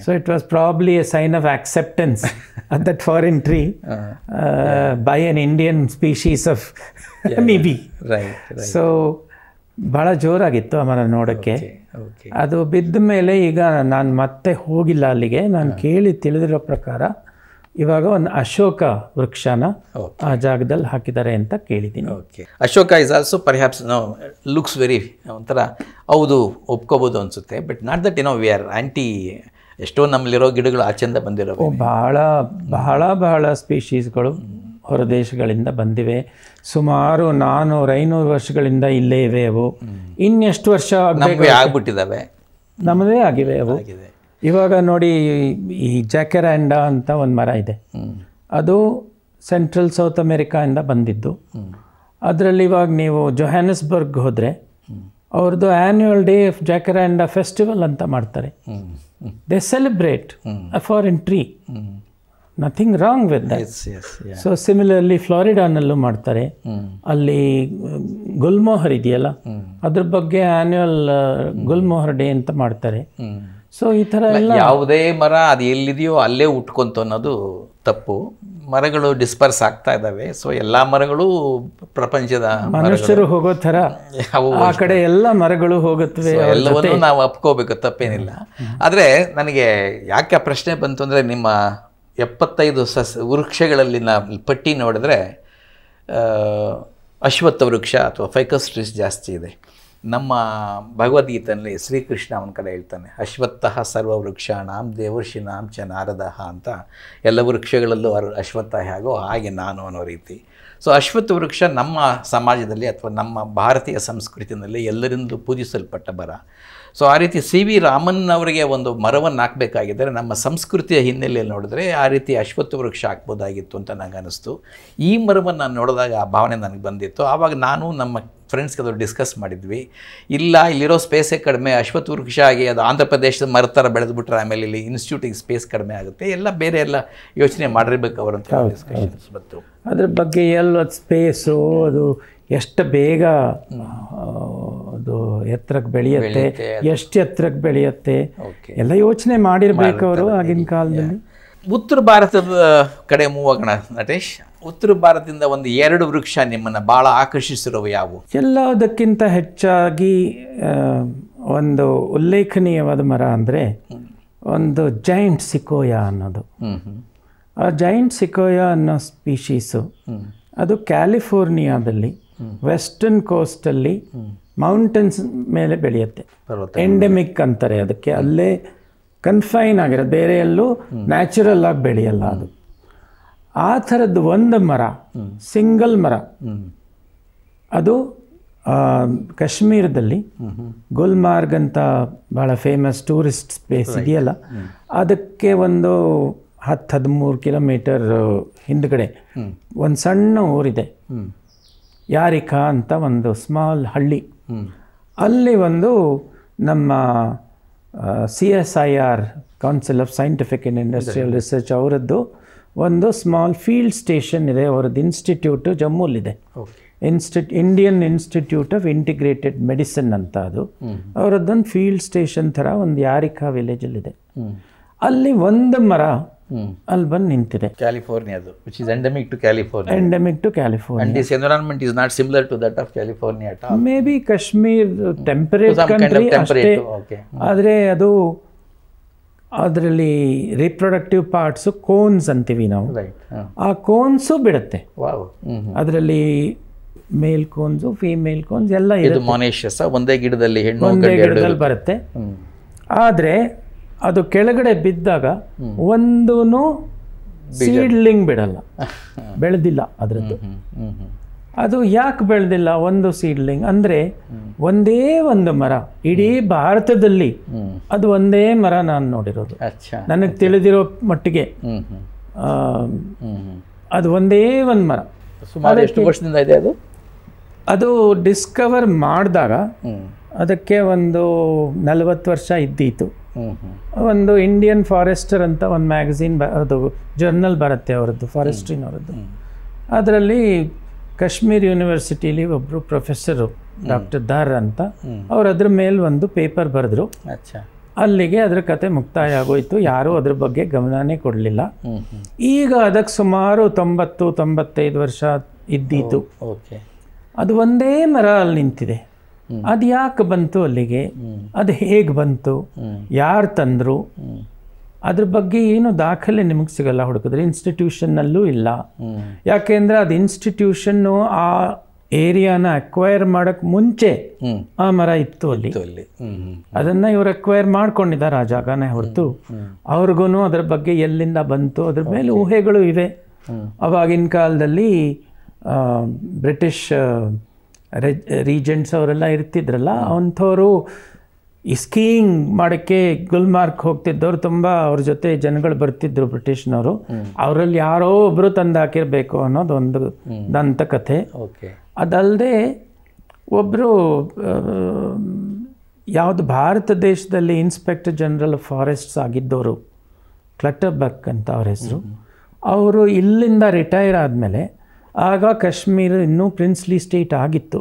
So it was probably a sign of acceptance of that foreign tree by an Indian species of maybe. So ಭಾಳ ಜೋರಾಗಿತ್ತು ಆ ಮರ ನೋಡೋಕ್ಕೆ. ಅದು ಬಿದ್ದ ಮೇಲೆ ಈಗ ನಾನು ಮತ್ತೆ ಹೋಗಿಲ್ಲ ಅಲ್ಲಿಗೆ. ನಾನು ಕೇಳಿ ತಿಳಿದಿರೋ ಪ್ರಕಾರ ಇವಾಗ ಒಂದು ಅಶೋಕ ವೃಕ್ಷನ ಆ ಜಾಗದಲ್ಲಿ ಹಾಕಿದ್ದಾರೆ ಅಂತ ಕೇಳಿದ್ದೀನಿ. Ashoka is also perhaps looks very ಒಂಥರ ಹೌದು ಒಪ್ಕೋಬೋದು ಅನಿಸುತ್ತೆ. But not that we are ಆ್ಯಂಟಿ. ಎಷ್ಟೋ ನಮ್ಮಲ್ಲಿರೋ ಗಿಡಗಳು ಆಚೆಂದ ಬಂದಿರೋ ಬಹಳ ಬಹಳ ಬಹಳ ಸ್ಪೀಶೀಸ್ಗಳು ಹೊರ ದೇಶಗಳಿಂದ ಬಂದಿವೆ. ಸುಮಾರು 400-500 ವರ್ಷಗಳಿಂದ ಇಲ್ಲೇ ಇವೆ ಅವು. ಇನ್ನೆಷ್ಟು ವರ್ಷ ಆಗ್ಬಿಟ್ಟಿದ್ದಾವೆ, ನಮ್ಮದೇ ಆಗಿವೆ ಅವು. ಇವಾಗ ನೋಡಿ, ಈ ಜಾಕೆರಾಂಡಾ ಅಂತ ಒಂದು ಮರ ಇದೆ, ಅದು ಸೆಂಟ್ರಲ್ ಸೌತ್ ಅಮೆರಿಕಾಯಿಂದ ಬಂದಿದ್ದು. ಅದರಲ್ಲಿ ಇವಾಗ ನೀವು ಜೊಹಾನಸ್ಬರ್ಗ್ ಹೋದರೆ ಅವ್ರದ್ದು annual day of jacaranda festival ಅಂತ ಮಾಡ್ತಾರೆ. They celebrate a foreign tree, nothing wrong with that. So similarly ಫ್ಲಾರಿಡಾನಲ್ಲೂ ಮಾಡ್ತಾರೆ. ಅಲ್ಲಿ ಗುಲ್ಮೋಹರ್ ಇದೆಯಲ್ಲ, ಅದ್ರ ಬಗ್ಗೆ ಆ್ಯನ್ಯುವಲ್ ಗುಲ್ಮೋಹರ್ ಡೇ ಅಂತ ಮಾಡ್ತಾರೆ. ಸೊ ಈ ಥರ ಎಲ್ಲ ಯಾವುದೇ ಮರ ಅದು ಎಲ್ಲಿದೆಯೋ ಅಲ್ಲೇ ಉಟ್ಕೊಂತು ಅನ್ನೋದು ತಪ್ಪು. ಮರಗಳು ಡಿಸ್ಪರ್ಸ್ ಆಗ್ತಾ ಇದ್ದಾವೆ. ಸೊ ಎಲ್ಲ ಮರಗಳು ಪ್ರಪಂಚದ ಮನುಷ್ಯರು ಹೋಗೋ ಥರ ಆ ಕಡೆ ಎಲ್ಲ ಮರಗಳು ಹೋಗುತ್ತವೆ. ಎಲ್ಲವನ್ನೂ ನಾವು ಒಪ್ಕೋಬೇಕು, ತಪ್ಪೇನಿಲ್ಲ. ಆದರೆ ನನಗೆ ಯಾಕೆ ಆ ಪ್ರಶ್ನೆ ಬಂತು ಅಂದರೆ, ನಿಮ್ಮ 75 ವೃಕ್ಷಗಳಲ್ಲಿನ ಪಟ್ಟಿ ನೋಡಿದ್ರೆ ಅಶ್ವತ್ಥ ವೃಕ್ಷ ಅಥವಾ ಫೈಕಸ್ ಟ್ರೀಸ್ ಜಾಸ್ತಿ ಇದೆ. ನಮ್ಮ ಭಗವದ್ಗೀತೆಯಲ್ಲಿ ಶ್ರೀಕೃಷ್ಣ ಅವನ ಕಡೆ ಹೇಳ್ತಾನೆ, ಅಶ್ವತ್ಥಃ ಸರ್ವವೃಕ್ಷಾಣಾಂ ದೇವರ್ಷಿನಾಂ ಚ ನಾರದಃ ಅಂತ. ಎಲ್ಲ ವೃಕ್ಷಗಳಲ್ಲೂ ಅಶ್ವತ್ಥ ಹೇಗೋ ಹಾಗೆ ನಾನು ಅನ್ನೋ ರೀತಿ. ಸೊ ಅಶ್ವತ್ಥ ವೃಕ್ಷ ನಮ್ಮ ಸಮಾಜದಲ್ಲಿ ಅಥವಾ ನಮ್ಮ ಭಾರತೀಯ ಸಂಸ್ಕೃತಿಯಲ್ಲಿ ಎಲ್ಲರಿಂದಲೂ ಪೂಜಿಸಲ್ಪಟ್ಟ ಮರ. ಸೊ ಆ ರೀತಿ ಸಿ ವಿ ರಾಮನ್ ಅವರಿಗೆ ಒಂದು ಮರವನ್ನು ಹಾಕಬೇಕಾಗಿದ್ದರೆ ನಮ್ಮ ಸಂಸ್ಕೃತಿಯ ಹಿನ್ನೆಲೆಯಲ್ಲಿ ನೋಡಿದ್ರೆ ಆ ರೀತಿ ಅಶ್ವತ್ಥ ವೃಕ್ಷ ಹಾಕ್ಬೋದಾಗಿತ್ತು ಅಂತ ನನಗೆ ಅನ್ನಿಸ್ತು. ಈ ಮರವನ್ನು ನಾನು ನೋಡಿದಾಗ ಆ ಭಾವನೆ ನನಗೆ ಬಂದಿತ್ತು. ಆವಾಗ ನಾನು ನಮ್ಮ ಫ್ರೆಂಡ್ಸ್ಗೆ ಅದು ಡಿಸ್ಕಸ್ ಮಾಡಿದ್ವಿ. ಇಲ್ಲ, ಇಲ್ಲಿರೋ ಸ್ಪೇಸೇ ಕಡಿಮೆ, ಅಶ್ವತ್ಥ ವೃಕ್ಷ ಆಗಿ ಅದು ಆಂಧ್ರ ಪ್ರದೇಶದ ಮರ ಥರ ಬೆಳೆದ್ಬಿಟ್ರೆ ಆಮೇಲೆ ಇಲ್ಲಿ ಇನ್ಸ್ಟಿಟ್ಯೂಟಿಗೆ ಸ್ಪೇಸ್ ಕಡಿಮೆ ಆಗುತ್ತೆ, ಎಲ್ಲ ಬೇರೆ ಎಲ್ಲ ಯೋಚನೆ ಮಾಡಿರ್ಬೇಕು ಅವರಂತ ಡಿಸ್ಕಷನ್ಸ್ ಬಂತು. ಅದ್ರ ಬಗ್ಗೆ ಎಲ್ಲ ಸ್ಪೇಸು, ಅದು ಎಷ್ಟು ಬೇಗ ಅದು ಎತ್ತರಕ್ಕೆ ಬೆಳೆಯುತ್ತೆ, ಎಷ್ಟು ಎತ್ತರಕ್ಕೆ ಬೆಳೆಯುತ್ತೆ ಎಲ್ಲ ಯೋಚನೆ ಮಾಡಿರ್ಬೇಕು ಅವರು ಆಗಿನ ಕಾಲದಲ್ಲಿ. ಉತ್ತರ ಭಾರತದ ಕಡೆ ಮೂವ್ ಆಗೋಣ ನಟೇಶ್. ಉತ್ತರ ಭಾರತದಿಂದ ಒಂದು 2 ವೃಕ್ಷ ನಿಮ್ಮನ್ನು ಭಾಳ ಆಕರ್ಷಿಸಿರುವ ಯಾವುವು? ಎಲ್ಲದಕ್ಕಿಂತ ಹೆಚ್ಚಾಗಿ ಒಂದು ಉಲ್ಲೇಖನೀಯವಾದ ಮರ ಅಂದರೆ ಒಂದು ಜೈಂಟ್ ಸಿಕೋಯಾ ಅನ್ನೋದು. ಆ ಜೈಂಟ್ ಸಿಕೋಯಾ ಅನ್ನೋ ಸ್ಪೀಶೀಸು ಅದು ಕ್ಯಾಲಿಫೋರ್ನಿಯಾದಲ್ಲಿ ವೆಸ್ಟರ್ನ್ ಕೋಸ್ಟಲ್ಲಿ ಮೌಂಟೇನ್ಸ್ ಮೇಲೆ ಬೆಳೆಯುತ್ತೆ. ಎಂಡೆಮಿಕ್ ಅಂತಾರೆ ಅದಕ್ಕೆ, ಅಲ್ಲೇ ಕನ್ಫೈನ್ ಆಗಿರೋದು, ಬೇರೆ ಎಲ್ಲೂ ನ್ಯಾಚುರಲ್ ಆಗಿ ಬೆಳೆಯಲ್ಲ ಅದು. ಆ ಥರದ್ದು ಒಂದು ಮರ, ಸಿಂಗಲ್ ಮರ, ಅದು ಕಾಶ್ಮೀರದಲ್ಲಿ ಗುಲ್ಮಾರ್ಗ್ ಅಂತ ಭಾಳ ಫೇಮಸ್ ಟೂರಿಸ್ಟ್ ಪ್ಲೇಸ್ ಇದೆಯಲ್ಲ, ಅದಕ್ಕೆ ಒಂದು 10-13 ಕಿಲೋಮೀಟರ್ ಹಿಂದ್ಗಡೆ ಒಂದು ಸಣ್ಣ ಊರಿದೆ, ಯಾರಿಕಾ ಅಂತ ಒಂದು ಸ್ಮಾಲ್ ಹಳ್ಳಿ. ಅಲ್ಲಿ ಒಂದು ನಮ್ಮ CSIR council of scientific and industrial research ಅವರದ್ದು ಒಂದು ಸ್ಮಾಲ್ ಫೀಲ್ಡ್ ಸ್ಟೇಷನ್ ಇದೆ. ಅವರದ್ದು ಇನ್ಸ್ಟಿಟ್ಯೂಟು ಜಮ್ಮುಲಿದೆ, Indian institute of integrated medicine ಅಂತ. ಅದು ಅವರದ್ದೊಂದು ಫೀಲ್ಡ್ ಸ್ಟೇಷನ್ ಥರ ಒಂದು ಯಾರಿಕಾ ವಿಲೇಜಲ್ಲಿದೆ. ಅಲ್ಲಿ ಒಂದು ಮರ ಅಲ್ಲಿ ಬಂದು ನಿಂತಿದೆ. ಕ್ಯಾಲಿಫೋರ್ನಿಯಾದು, which is endemic to California. Endemic to California. And this environment is not similar to that of California at all. Maybe Kashmir temperate country ಅಷ್ಟೇ, ಆದರೆ ಅದು ಅದರಲ್ಲಿ ರಿಪ್ರೊಡಕ್ಟಿವ್ ಪಾರ್ಟ್ಸು ಕೋನ್ಸ್ ಅಂತೀವಿ ನಾವು, ಆ ಕೋನ್ಸು ಬಿಡುತ್ತೆ. ಅದರಲ್ಲಿ ಮೇಲ್ ಕೋನ್ಸು ಫೀಮೇಲ್ ಕೋನ್ಸ್ ಎಲ್ಲ ಇದು ಮೊನೇಷಿಯಸ್, ಒಂದೇ ಗಿಡದಲ್ಲಿ ಹೆಣ್ಣು ಒಂದೇ ಗಿಡದಲ್ಲಿ ಬರುತ್ತೆ. ಆದರೆ ಅದು ಕೆಳಗಡೆ ಬಿದ್ದಾಗ ಒಂದೂ ಸೀಡ್ಲಿಂಗ್ ಬಿಡಲ್ಲ, ಬೆಳೆದಿಲ್ಲ ಅದರದ್ದು. ಅದು ಯಾಕೆ ಬೆಳೆದಿಲ್ಲ ಒಂದು ಸೀಡ್ಲಿಂಗ್ ಅಂದರೆ, ಒಂದೇ ಒಂದು ಮರ ಇಡೀ ಭಾರತದಲ್ಲಿ ಅದು ಒಂದೇ ಮರ ನಾನು ನೋಡಿರೋದು, ನನಗೆ ತಿಳಿದಿರೋ ಮಟ್ಟಿಗೆ ಅದು ಒಂದೇ ಒಂದು ಮರ. ಸುಮಾರು ಎಷ್ಟು ವರ್ಷದಿಂದ ಇದೆ ಅದು? ಅದು ಡಿಸ್ಕವರ್ ಮಾಡಿದಾಗ ಅದಕ್ಕೆ ಒಂದು 40 ವರ್ಷ ಇದ್ದೀತು. ಒಂದು ಇಂಡಿಯನ್ ಫಾರೆಸ್ಟರ್ ಅಂತ ಒಂದು ಮ್ಯಾಗಝೀನ್, ಅದು ಜರ್ನಲ್ ಬರುತ್ತೆ ಅವರದ್ದು, ಫಾರೆಸ್ಟ್ರಿನವರದ್ದು. ಅದರಲ್ಲಿ ಕಾಶ್ಮೀರ್ ಯೂನಿವರ್ಸಿಟಿಲಿ ಒಬ್ಬರು ಪ್ರೊಫೆಸರು ಡಾಕ್ಟರ್ ದಾರ್ ಅಂತ, ಅವ್ರು ಅದ್ರ ಮೇಲೆ ಒಂದು ಪೇಪರ್ ಬರೆದ್ರು. ಅಲ್ಲಿಗೆ ಅದ್ರ ಕತೆ ಮುಕ್ತಾಯ ಆಗೋಯ್ತು, ಯಾರೂ ಅದ್ರ ಬಗ್ಗೆ ಗಮನನೇ ಕೊಡಲಿಲ್ಲ. ಈಗ ಅದಕ್ಕೆ ಸುಮಾರು 90-95 ವರ್ಷ ಇದ್ದೀತು. ಅದು ಒಂದೇ ಮರ ಅಲ್ಲಿ ನಿಂತಿದೆ. ಅದು ಯಾಕೆ ಬಂತು ಅಲ್ಲಿಗೆ, ಅದು ಹೇಗೆ ಬಂತು, ಯಾರು ತಂದರು, ಅದ್ರ ಬಗ್ಗೆ ಏನು ದಾಖಲೆ ನಿಮಗೆ ಸಿಗಲ್ಲ ಹುಡುಕಿದ್ರೆ. ಇನ್ಸ್ಟಿಟ್ಯೂಷನ್ನಲ್ಲೂ ಇಲ್ಲ, ಯಾಕೆಂದರೆ ಅದು ಇನ್ಸ್ಟಿಟ್ಯೂಷನ್ನು ಆ ಏರಿಯಾನ ಅಕ್ವೈರ್ ಮಾಡೋಕ್ಕೆ ಮುಂಚೆ ಆ ಮರ ಇತ್ತು ಅಲ್ಲಿ. ಅದನ್ನು ಇವರು ಅಕ್ವೈರ್ ಮಾಡ್ಕೊಂಡಿದ್ದಾರೆ ಆ ಜಾಗನೇ ಹೊರತು ಅವ್ರಿಗೂ ಅದ್ರ ಬಗ್ಗೆ ಎಲ್ಲಿಂದ ಬಂತು ಅದ್ರ ಮೇಲೆ ಊಹೆಗಳು ಇವೆ. ಅವಾಗಿನ ಕಾಲದಲ್ಲಿ ಬ್ರಿಟಿಷ್ ರೀಜೆಂಟ್ಸ್ ಅವರೆಲ್ಲ ಇರ್ತಿದ್ರಲ್ಲ, ಅಂಥವರು ಈ ಸ್ಕೀಯಿಂಗ್ ಮಾಡೋಕ್ಕೆ ಗುಲ್ಮಾರ್ಗ್ ಹೋಗ್ತಿದ್ದವ್ರು ತುಂಬ, ಅವ್ರ ಜೊತೆ ಜನಗಳು ಬರ್ತಿದ್ರು ಬ್ರಿಟಿಷ್ನವರು. ಅವರಲ್ಲಿ ಯಾರೋ ಒಬ್ಬರು ತಂದು ಹಾಕಿರಬೇಕು ಅನ್ನೋದು ಒಂದು ದಂತಕಥೆ. ಅದಲ್ಲದೆ ಒಬ್ಬರು ಯಾವುದು ಭಾರತ ದೇಶದಲ್ಲಿ ಇನ್ಸ್ಪೆಕ್ಟರ್ ಜನರಲ್ ಆಫ್ ಫಾರೆಸ್ಟ್ಸ್ ಆಗಿದ್ದವರು, ಕ್ಲಟರ್ಬಕ್ ಅಂತ ಅವ್ರ ಹೆಸರು, ಅವರು ಇಲ್ಲಿಂದ ರಿಟೈರ್ ಆದಮೇಲೆ, ಆಗ ಕಾಶ್ಮೀರ ಇನ್ನೂ ಪ್ರಿನ್ಸ್ಲಿ ಸ್ಟೇಟ್ ಆಗಿತ್ತು,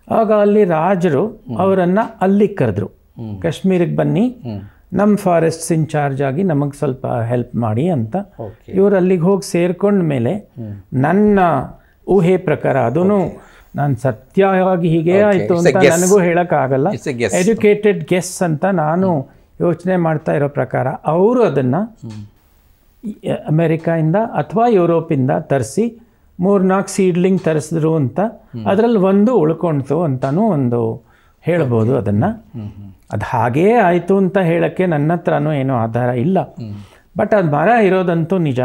ಆಗ ಅಲ್ಲಿ ರಾಜರು ಅವರನ್ನು ಅಲ್ಲಿಗೆ ಕರೆದ್ರು, ಕಾಶ್ಮೀರಿಗೆ ಬನ್ನಿ, ನಮ್ಮ ಫಾರೆಸ್ಟ್ಸ್ ಇನ್ಚಾರ್ಜ್ ಆಗಿ ನಮಗೆ ಸ್ವಲ್ಪ ಹೆಲ್ಪ್ ಮಾಡಿ ಅಂತ. ಇವರು ಅಲ್ಲಿಗೆ ಹೋಗಿ ಸೇರ್ಕೊಂಡ ಮೇಲೆ ನನ್ನ ಊಹೆ ಪ್ರಕಾರ, ಅದೂ ನಾನು ಸತ್ಯವಾಗಿ ಹೀಗೆ ಆಯಿತು ಅಂತ ನನಗೂ ಹೇಳೋಕ್ಕಾಗಲ್ಲ, ಎಜುಕೇಟೆಡ್ ಗೆಸ್ ಅಂತ ನಾನು ಯೋಚನೆ ಮಾಡ್ತಾ ಇರೋ ಪ್ರಕಾರ, ಅವರು ಅದನ್ನು ಅಮೆರಿಕಾಯಿಂದ ಅಥವಾ ಯುರೋಪಿಂದ ತರಿಸಿ 3-4 ಸೀಡ್ಲಿಂಗ್ ತರಿಸಿದ್ರು ಅಂತ, ಅದರಲ್ಲಿ ಒಂದು ಉಳ್ಕೊಳ್ತು ಅಂತಲೂ ಒಂದು ಹೇಳ್ಬೋದು ಅದನ್ನು. ಅದು ಹಾಗೇ ಆಯಿತು ಅಂತ ಹೇಳೋಕ್ಕೆ ನನ್ನ ಹತ್ರನೂ ಏನೂ ಆಧಾರ ಇಲ್ಲ, ಬಟ್ ಅದು ಮರ ಇರೋದಂತೂ ನಿಜ.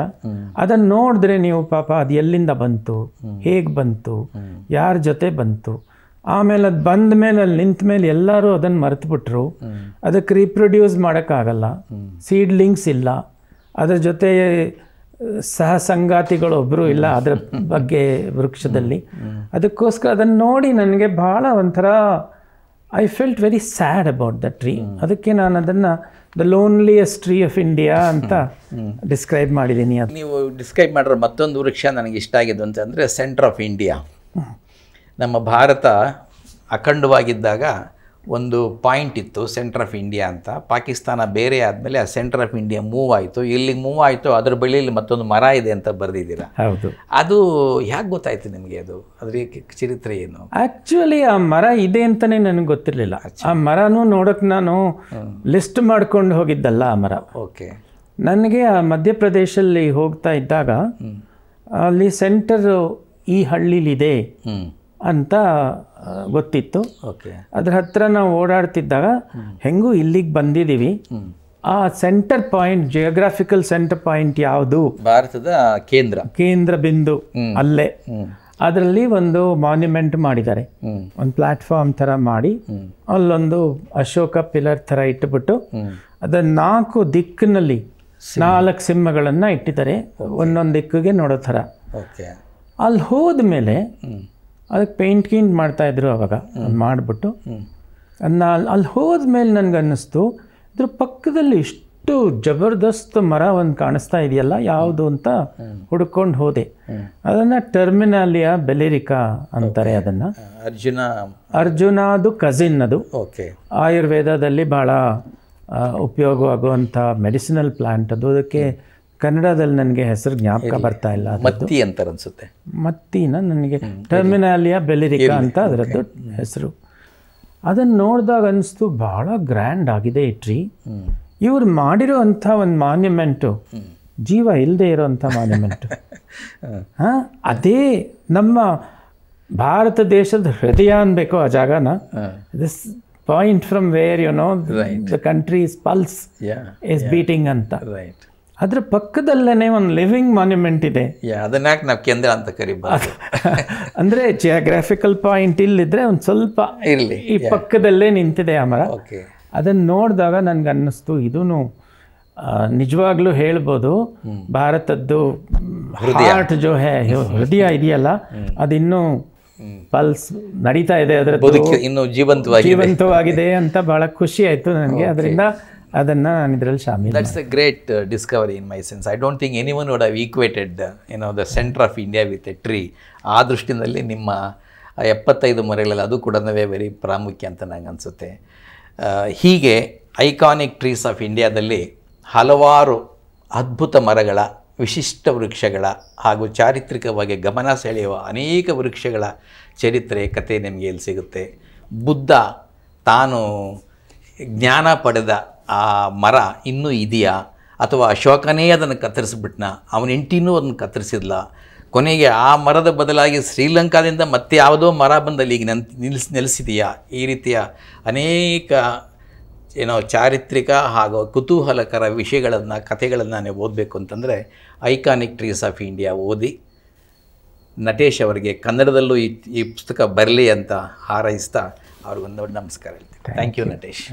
ಅದನ್ನು ನೋಡಿದ್ರೆ ನೀವು ಪಾಪ ಅದು ಎಲ್ಲಿಂದ ಬಂತು, ಹೇಗೆ ಬಂತು, ಯಾರ ಜೊತೆ ಬಂತು, ಆಮೇಲೆ ಅದು ಬಂದ ಮೇಲೆ ಅಲ್ಲಿ ನಿಂತ ಮೇಲೆ ಎಲ್ಲರೂ ಅದನ್ನು ಮರೆತುಬಿಟ್ರು. ಅದಕ್ಕೆ ರೀಪ್ರೊಡ್ಯೂಸ್ ಮಾಡೋಕ್ಕಾಗಲ್ಲ, ಸೀಡ್ಲಿಂಗ್ಸ್ ಇಲ್ಲ, ಅದರ ಜೊತೆ ಸಹ ಸಂಗಾತಿಗಳೊಬ್ಬರು ಇಲ್ಲ ಅದರ ಬಗ್ಗೆ ವೃಕ್ಷದಲ್ಲಿ. ಅದಕ್ಕೋಸ್ಕರ ಅದನ್ನು ನೋಡಿ ನನಗೆ ಭಾಳ ಒಂಥರ I felt very sad about the tree. ಅದಕ್ಕೆ ನಾನು ಅದನ್ನು the loneliest tree of India ಅಂತ ಡಿಸ್ಕ್ರೈಬ್ ಮಾಡಿದ್ದೀನಿ. ಅದು ನೀವು ಡಿಸ್ಕ್ರೈಬ್ ಮಾಡಿರೋ ಮತ್ತೊಂದು ವೃಕ್ಷ ನನಗೆ ಇಷ್ಟ ಆಗಿದ್ದು ಅಂತಂದರೆ ಸೆಂಟರ್ ಆಫ್ ಇಂಡಿಯಾ. ನಮ್ಮ ಭಾರತ ಅಖಂಡವಾಗಿದ್ದಾಗ ಒಂದು ಪಾಯಿಂಟ್ ಇತ್ತು ಸೆಂಟರ್ ಆಫ್ ಇಂಡಿಯಾ ಅಂತ. ಪಾಕಿಸ್ತಾನ ಬೇರೆ ಆದಮೇಲೆ ಆ ಸೆಂಟರ್ ಆಫ್ ಇಂಡಿಯಾ ಮೂವ್ ಆಯಿತು, ಇಲ್ಲಿಗೆ ಮೂವ್ ಆಯಿತು, ಅದ್ರ ಬಳಿಯಲ್ಲಿ ಮತ್ತೊಂದು ಮರ ಇದೆ ಅಂತ ಬರೆದಿದ್ದೀರಾ. ಹೌದು, ಅದು ಯಾಕೆ ಗೊತ್ತಾಯ್ತು ನಿಮಗೆ? ಅದು ಅದ್ರ ಚರಿತ್ರೆ ಏನು? ಆ್ಯಕ್ಚುಲಿ ಆ ಮರ ಇದೆ ಅಂತಲೇ ನನಗೆ ಗೊತ್ತಿರಲಿಲ್ಲ. ಆ ಮರನೂ ನೋಡೋಕೆ ನಾನು ಲಿಸ್ಟ್ ಮಾಡ್ಕೊಂಡು ಹೋಗಿದ್ದಲ್ಲ ಆ ಮರ. ಓಕೆ. ನನಗೆ ಆ ಮಧ್ಯಪ್ರದೇಶಲ್ಲಿ ಹೋಗ್ತಾ ಇದ್ದಾಗ ಅಲ್ಲಿ ಸೆಂಟರ್ ಈ ಹಳ್ಳಿಲಿದೆ ಅಂತ ಗೊತ್ತಿತ್ತು. ಓಕೆ. ಅದ್ರ ಹತ್ರ ನಾವು ಓಡಾಡ್ತಿದ್ದಾಗ ಹೆಂಗೂ ಇಲ್ಲಿಗೆ ಬಂದಿದ್ದೀವಿ, ಆ centre point, geographical centre point ಯಾವುದು, ಭಾರತದ ಕೇಂದ್ರ ಬಿಂದು ಅಲ್ಲೇ, ಅದರಲ್ಲಿ ಒಂದು ಮಾನ್ಯುಮೆಂಟ್ ಮಾಡಿದ್ದಾರೆ. ಒಂದು ಪ್ಲಾಟ್ಫಾರ್ಮ್ ಥರ ಮಾಡಿ ಅಲ್ಲೊಂದು ಅಶೋಕ ಪಿಲ್ಲರ್ ಥರ ಇಟ್ಟುಬಿಟ್ಟು ಅದರ 4 ದಿಕ್ಕಿನಲ್ಲಿ 4 ಸಿಂಹಗಳನ್ನು ಇಟ್ಟಿದ್ದಾರೆ, ಒಂದೊಂದು ದಿಕ್ಕಿಗೆ ನೋಡೋ ಥರ. ಅಲ್ಲಿ ಹೋದ್ಮೇಲೆ ಅದಕ್ಕೆ ಪೇಂಟ್ ಮಾಡ್ತಾಯಿದ್ರು ಅವಾಗ, ಮಾಡಿಬಿಟ್ಟು ಅಲ್ಲಿ ಹೋದ್ಮೇಲೆ ನನಗನ್ನಿಸ್ತು ಇದ್ರ ಪಕ್ಕದಲ್ಲಿ ಇಷ್ಟು ಜಬರ್ದಸ್ತ್ ಮರ ಒಂದು ಕಾಣಿಸ್ತಾ ಇದೆಯಲ್ಲ, ಯಾವುದು ಅಂತ ಹುಡ್ಕೊಂಡು ಹೋದೆ. ಅದನ್ನು ಟರ್ಮಿನಾಲಿಯಾ ಬೆಲೆರಿಕಾ ಅಂತಾರೆ. ಅದನ್ನು ಅರ್ಜುನದು ಕಸಿನ್ ಅದು. ಆಯುರ್ವೇದದಲ್ಲಿ ಭಾಳ ಉಪಯೋಗವಾಗುವಂಥ ಮೆಡಿಸಿನಲ್ ಪ್ಲಾಂಟ್ ಅದು. ಅದಕ್ಕೆ ಕನ್ನಡದಲ್ಲಿ ನನಗೆ ಹೆಸರು ಜ್ಞಾಪಕ ಬರ್ತಾ ಇಲ್ಲ. ಮತ್ತಿ ಅಂತಾರೆ ಅನ್ಸುತ್ತೆ. ಮತ್ತಿನ ನನಗೆ ಟರ್ಮಿನಾಲಿಯಾ ಬೆಲೆರಿಕಾ ಅಂತ ಅದರದ್ದು ಹೆಸರು. ಅದನ್ನು ನೋಡಿದಾಗ ಅನಿಸ್ತು ಭಾಳ ಗ್ರ್ಯಾಂಡ್ ಆಗಿದೆ ಈ ಟ್ರೀ. ಇವ್ರು ಮಾಡಿರೋ ಅಂಥ ಒಂದು ಮಾನ್ಯುಮೆಂಟು, ಜೀವ ಇಲ್ಲದೆ ಇರೋವಂಥ ಮಾನ್ಯುಮೆಂಟು. ಅದೇ ನಮ್ಮ ಭಾರತ ದೇಶದ ಹೃದಯ ಅನ್ಬೇಕು ಆ ಜಾಗನ. This point from where the countries pulse is beating ಅಂತ. ಅದ್ರ ಪಕ್ಕದಲ್ಲೇ ಒಂದು ಲಿವಿಂಗ್ ಮಾನ್ಯುಮೆಂಟ್ ಇದೆ. ಅದನ್ನ ನಾವು ಕೇಂದ್ರ ಅಂತ ಕರಿಬಹುದು. ಅಂದರೆ ಜಿಯೋಗ್ರಾಫಿಕಲ್ ಪಾಯಿಂಟ್ ಇಲ್ಲಿದ್ರೆ ಒಂದು ಸ್ವಲ್ಪ ಇರಲಿ, ಈ ಪಕ್ಕದಲ್ಲೇ ನಿಂತಿದೆ ಆ ಮರ. ಅದನ್ನು ನೋಡಿದಾಗ ನನಗೆ ಅನ್ನಿಸ್ತು ಇದೂ ನಿಜವಾಗ್ಲೂ ಹೇಳ್ಬೋದು ಭಾರತದ್ದು ಹಾರ್ಟ್ ಜೋ ಹೃದಯ ಇದೆಯಲ್ಲ ಅದಿನ್ನೂ ಪಲ್ಸ್ ನಡೀತಾ ಇದೆ, ಅದರ ಇನ್ನೂ ಜೀವಂತವಾಗಿದೆ ಅಂತ ಭಾಳ ಖುಷಿ ಆಯಿತು ನನಗೆ. ಅದರಿಂದ ಅದನ್ನು ನಾನು ಇದರಲ್ಲಿ ಶಾಮೀಲ್. That's a great discovery in my sense. I don't think anyone would have equated the centre of India with a tree. ಆ ದೃಷ್ಟಿನಲ್ಲಿ ನಿಮ್ಮ 75 ಮರಗಳಲ್ಲಿ ಅದು ಕೂಡ ವೆರಿ ಪ್ರಾಮುಖ್ಯ ಅಂತ ನಂಗೆ ಅನಿಸುತ್ತೆ. ಹೀಗೆ ಐಕಾನಿಕ್ ಟ್ರೀಸ್ ಆಫ್ ಇಂಡಿಯಾದಲ್ಲಿ ಹಲವಾರು ಅದ್ಭುತ ಮರಗಳ, ವಿಶಿಷ್ಟ ವೃಕ್ಷಗಳ ಹಾಗೂ ಚಾರಿತ್ರಿಕವಾಗಿ ಗಮನ ಸೆಳೆಯುವ ಅನೇಕ ವೃಕ್ಷಗಳ ಚರಿತ್ರೆ, ಕಥೆ ನಿಮಗೆ ಇಲ್ಲಿ ಸಿಗುತ್ತೆ. ಬುದ್ಧ ತಾನು ಜ್ಞಾನ ಪಡೆದ ಆ ಮರ ಇನ್ನೂ ಇದೆಯಾ, ಅಥವಾ ಅಶೋಕನೇ ಅದನ್ನು ಕತ್ತರಿಸ್ಬಿಟ್ನ, ಅವನ ಹೆಂಡತಿನೂ ಅದನ್ನು ಕತ್ತರಿಸಿದ್ಲ, ಕೊನೆಗೆ ಆ ಮರದ ಬದಲಾಗಿ ಶ್ರೀಲಂಕಾದಿಂದ ಮತ್ತೆ ಯಾವುದೋ ಮರ ಬಂದಲ್ಲಿ ಈಗ ನೆಲೆಸಿದೆಯಾ, ಈ ರೀತಿಯ ಅನೇಕ ಚಾರಿತ್ರಿಕ ಹಾಗೂ ಕುತೂಹಲಕರ ವಿಷಯಗಳನ್ನು, ಕಥೆಗಳನ್ನು ನೀವು ಓದಬೇಕು ಅಂತಂದರೆ ಐಕಾನಿಕ್ ಟ್ರೀಸ್ ಆಫ್ ಇಂಡಿಯಾ ಓದಿ. ನಟೇಶ್ ಅವರಿಗೆ ಕನ್ನಡದಲ್ಲೂ ಈ ಪುಸ್ತಕ ಬರಲಿ ಅಂತ ಹಾರೈಸ್ತಾ ಅವ್ರಿಗೊಂದು ದೊಡ್ಡ ನಮಸ್ಕಾರ ಹೇಳ್ತೀನಿ. Thank you Natesh.